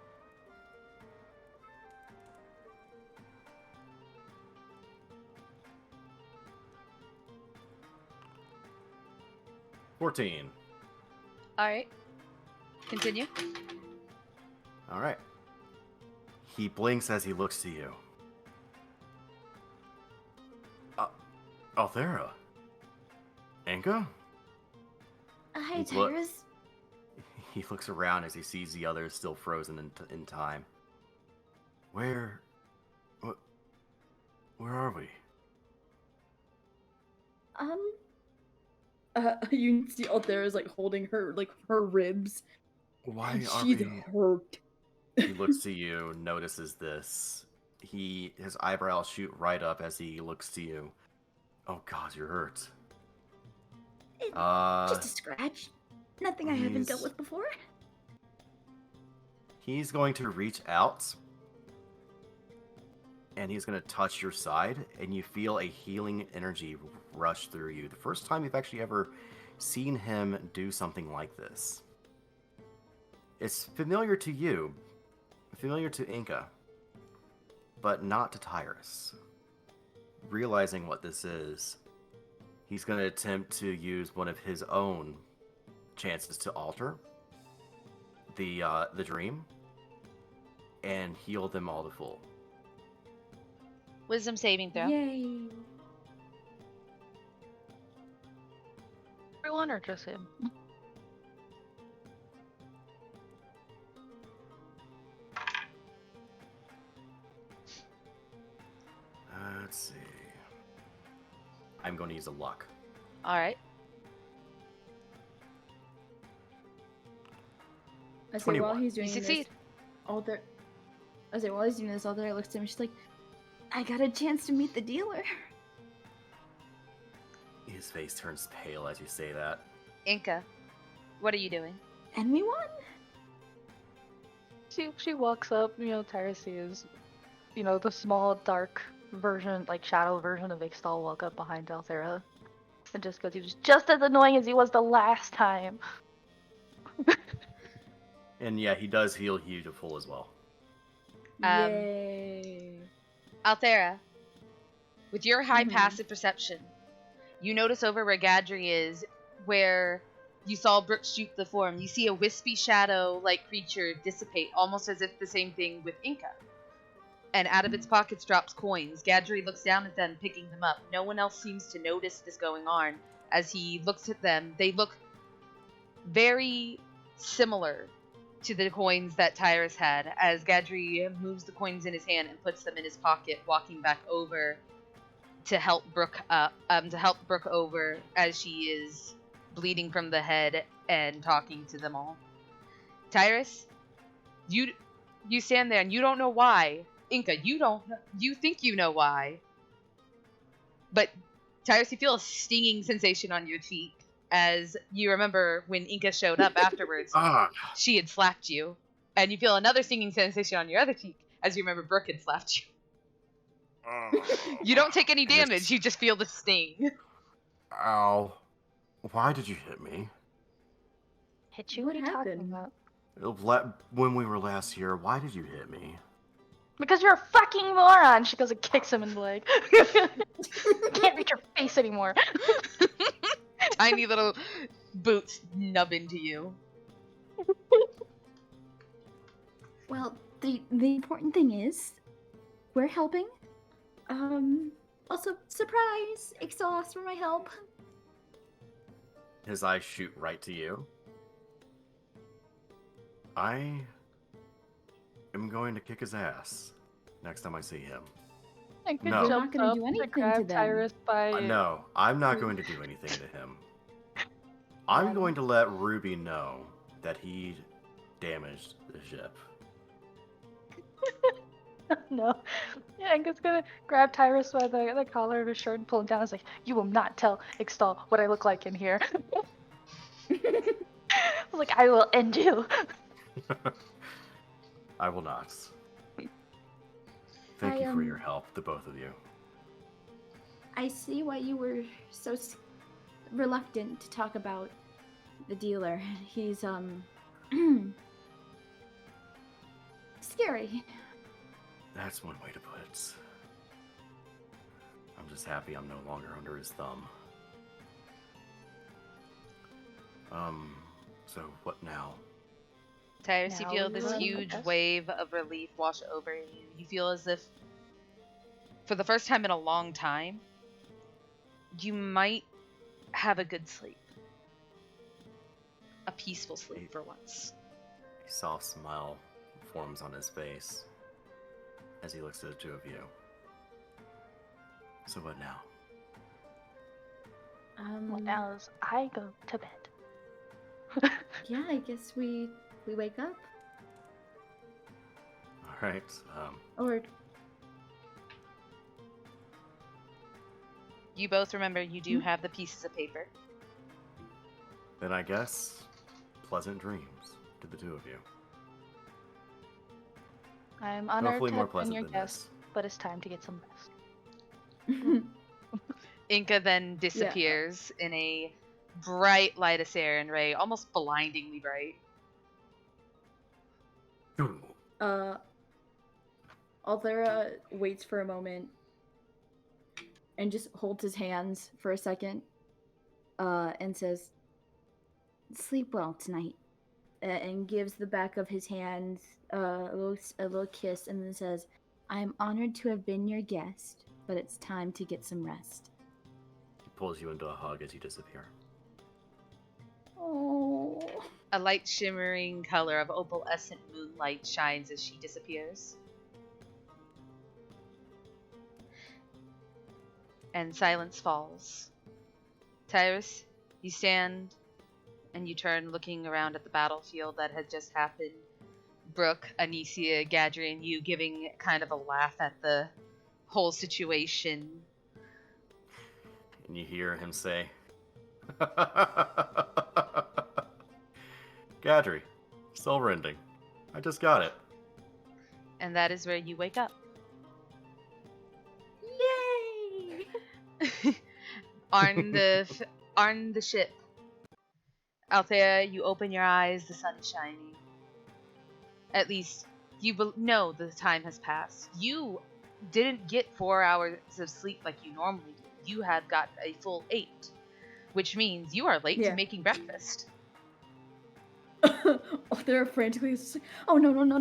Speaker 2: $14.
Speaker 1: Alright. Continue.
Speaker 2: All right. He blinks as he looks to you. Althera? Enka?
Speaker 4: Hi,
Speaker 2: Look.
Speaker 4: Tyrus.
Speaker 2: He looks around as he sees the others still frozen in time. Where are we?
Speaker 4: You see Althera's like holding her ribs.
Speaker 2: Why
Speaker 4: And
Speaker 2: are
Speaker 4: she's
Speaker 2: we?
Speaker 4: hurt.
Speaker 2: He looks to you, notices this. His eyebrows shoot right up as he looks to you. Oh God, you're hurt.
Speaker 4: Just a scratch. Nothing I haven't
Speaker 2: he's-
Speaker 4: dealt with before.
Speaker 2: He's going to reach out, and he's going to touch your side, and you feel a healing energy rush through you. The first time you've actually ever seen him do something like this. It's familiar to you, familiar to Enka, but not to Tyrus. Realizing what this is, he's going to attempt to use one of his own chances to alter the dream and heal them all to full.
Speaker 1: Wisdom saving throw.
Speaker 4: Yay.
Speaker 3: Everyone or just him?
Speaker 2: Let's see. I'm going to use a luck.
Speaker 1: All right.
Speaker 4: I say while
Speaker 2: 21.
Speaker 4: he's
Speaker 1: You
Speaker 4: doing this,
Speaker 1: succeed.
Speaker 4: Althera. I say while he's doing this, Althera looks at him. She's like, "I got a chance to meet the dealer."
Speaker 2: His face turns pale as you say that.
Speaker 1: Enka, what are you doing?
Speaker 4: And we won.
Speaker 3: She walks up, Tyrus sees, the small dark version, like shadow version of Ixtal walk up behind Althera. And just goes, he was just as annoying as he was the last time.
Speaker 2: And yeah, he does heal you to full as well.
Speaker 4: Yay.
Speaker 1: Althera, with your high
Speaker 4: Mhm.
Speaker 1: passive perception, you notice over where Gadri is, where you saw Brooke shoot the form. You see a wispy shadow-like creature dissipate, almost as if the same thing with Enka. And out of its pockets drops coins. Gadri looks down at them, picking them up. No one else seems to notice this going on. As he looks at them, they look very similar to the coins that Tyrus had. As Gadri moves the coins in his hand and puts them in his pocket, walking back over to help Brooke over as she is bleeding from the head and talking to them all. Tyrus, you stand there and you don't know why. Enka, you think you know why. But Tyrus, you feel a stinging sensation on your cheek as you remember when Enka showed up afterwards. She had slapped you. And you feel another stinging sensation on your other cheek as you remember Brooke had slapped you. You don't take any
Speaker 2: And
Speaker 1: damage,
Speaker 2: it's-
Speaker 1: you just feel the sting.
Speaker 2: Ow. Why did you hit me?
Speaker 3: Hit you?
Speaker 4: What
Speaker 3: What are you
Speaker 4: happened?
Speaker 3: talking about?
Speaker 2: When we were last here, why did you hit me?
Speaker 3: Because you're a fucking moron! She goes and kicks him in the leg. Can't reach your face anymore.
Speaker 1: Tiny little boots nub into you.
Speaker 4: Well, the important thing is, we're helping. Also, surprise! Ixtal asked for my help.
Speaker 2: His eyes shoot right to you. I am going to kick his ass next time I see him.
Speaker 3: And
Speaker 2: No.
Speaker 4: You're
Speaker 3: jumps
Speaker 4: not gonna
Speaker 3: up
Speaker 4: do anything to
Speaker 3: grab
Speaker 4: them.
Speaker 3: Tyrus by
Speaker 2: No, I'm not going to do anything to him. I'm going to let Ruby know that he damaged the ship.
Speaker 3: No. Yeah, Enka's gonna grab Tyrus by the collar of his shirt and pull him down. It's like, you will not tell Ixtal what I look like in here. I was like, I will end you.
Speaker 2: I will not. Thank you for your
Speaker 4: am-
Speaker 2: help, the both of you.
Speaker 4: I see why you were so reluctant to talk about the dealer. He's scary.
Speaker 2: That's one way to put it. I'm just happy I'm no longer under his thumb. So what now?
Speaker 1: Tyrus, you
Speaker 3: Now
Speaker 1: feel
Speaker 3: we
Speaker 1: this
Speaker 3: run, I
Speaker 1: huge
Speaker 3: guess.
Speaker 1: wave of relief wash over you. You feel as if, for the first time in a long time, you might have a good sleep. A peaceful sleep for once.
Speaker 2: A soft smile forms on his face as he looks at the two of you. So what now?
Speaker 3: Well, now is I go to bed.
Speaker 4: Yeah, I guess we wake up.
Speaker 2: Alright,
Speaker 4: Or
Speaker 1: You both remember you do have the pieces of paper.
Speaker 2: then I guess pleasant dreams to the two of you.
Speaker 3: I'm honored
Speaker 2: Hopefully
Speaker 3: to
Speaker 2: more
Speaker 3: have been
Speaker 2: pleasant
Speaker 3: your
Speaker 2: than
Speaker 3: guest, but it's time to get some rest.
Speaker 1: Inca then disappears in a bright light of sarin ray, almost blindingly bright.
Speaker 4: Althera waits for a moment and just holds his hands for a second, and says, "Sleep well tonight," and gives the back of his hand a little kiss, and then says, I'm honored to have been your guest, but it's time to get some rest.
Speaker 2: He pulls you into a hug as you disappear.
Speaker 4: Oh.
Speaker 1: A light shimmering color of opalescent moonlight shines as she disappears. And silence falls. Tyrus, you stand and you turn looking around at the battlefield that had just happened. Brooke, Anicia, Gadrian, you giving kind of a laugh at the whole situation.
Speaker 2: And you hear him say, Gadri, silver ending. I just got it.
Speaker 1: And that is where you wake up.
Speaker 4: Yay!
Speaker 1: On the ship. Althera, you open your eyes, the sun is shining. At least, you know the time has passed. You didn't get 4 hours of sleep like you normally do. You have got a full 8, which means you are late to making breakfast.
Speaker 4: They're frantically just like, oh no, oh no,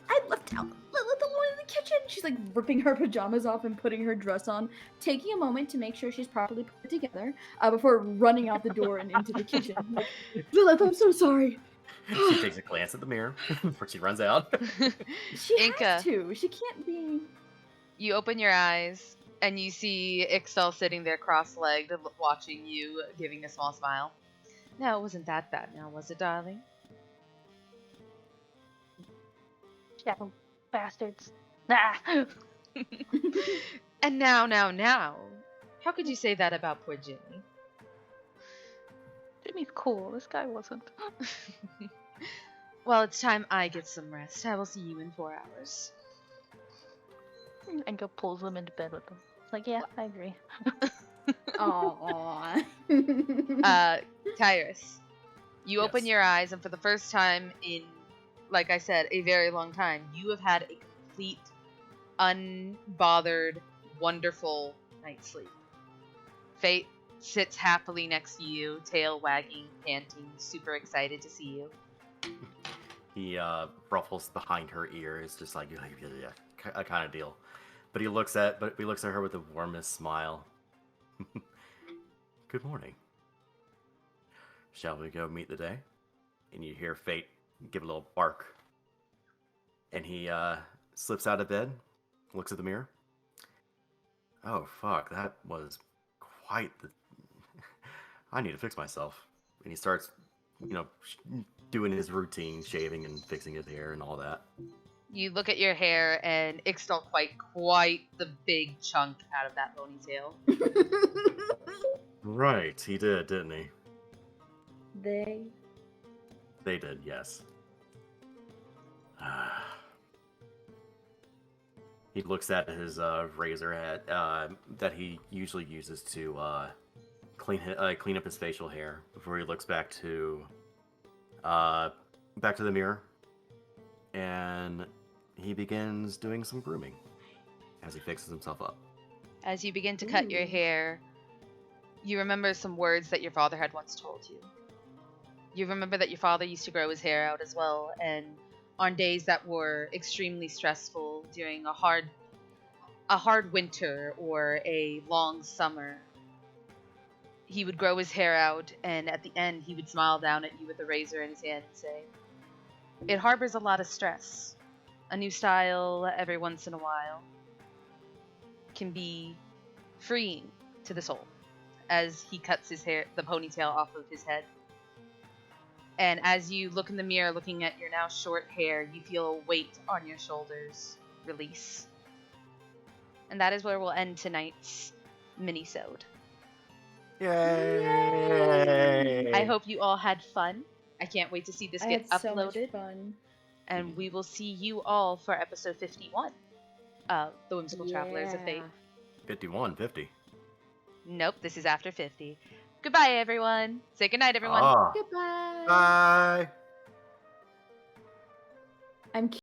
Speaker 4: I left out the one in the kitchen. She's like ripping her pajamas off and putting her dress on, taking a moment to make sure she's properly put together before running out the door and into the kitchen. Like, Lilith, I'm so sorry.
Speaker 2: She takes a glance at the mirror before she runs out.
Speaker 4: She
Speaker 1: Enka,
Speaker 4: has to. She can't be.
Speaker 1: you open your eyes and you see Ixtal sitting there cross-legged, watching you, giving a small smile. No, it wasn't that bad now, was it, darling?
Speaker 3: Shadow bastards. Nah.
Speaker 1: And now. How could you say that about poor Jimmy?
Speaker 3: Jimmy's cool. This guy wasn't.
Speaker 1: Well, it's time I get some rest. I will see you in 4 hours.
Speaker 3: Enka pulls them into bed with them. It's like, yeah, I agree.
Speaker 4: Aww.
Speaker 1: Tyrus, you open
Speaker 2: Yes.
Speaker 1: your eyes, and for the first time in, like I said, a very long time, you have had a complete, unbothered, wonderful night's sleep. Fate sits happily next to you, tail wagging, panting, super excited to see you.
Speaker 2: He ruffles behind her ears, just like a kind of deal. But he looks at her with the warmest smile. Good morning. Shall we go meet the day? And you hear Fate give a little bark. And he slips out of bed, looks at the mirror. Oh fuck, that was quite the. I need to fix myself. And he starts, doing his routine, shaving and fixing his hair and all that.
Speaker 1: You look at your hair, and Ixtal quite the big chunk out of that ponytail.
Speaker 2: Right, he did, didn't he?
Speaker 4: They.
Speaker 2: They did, yes. He looks at his razor head that he usually uses to clean up his facial hair before he looks back to the mirror, and he begins doing some grooming as he fixes himself up.
Speaker 1: As you begin to cut your
Speaker 4: Ooh.
Speaker 1: hair, you remember some words that your father had once told you. You remember that your father used to grow his hair out as well, and on days that were extremely stressful during a hard winter or a long summer, he would grow his hair out, and at the end he would smile down at you with a razor in his hand and say, "It harbors a lot of stress. A new style every once in a while can be freeing to the soul," as he cuts his hair, the ponytail off of his head. And as you look in the mirror, looking at your now short hair, you feel a weight on your shoulders release. And that is where we'll end tonight's mini-sode.
Speaker 2: Yay!
Speaker 1: I hope you all had fun. I can't wait to see this
Speaker 4: I
Speaker 1: get
Speaker 4: had so much
Speaker 1: uploaded.
Speaker 4: fun.
Speaker 1: And we will see you all for episode 51 of The Whimsical Travelers of Fate.
Speaker 2: 51, 50.
Speaker 1: Nope, this is after 50. Goodbye, everyone. Say goodnight, everyone.
Speaker 2: Ah,
Speaker 4: Goodbye.
Speaker 2: bye.
Speaker 4: I'm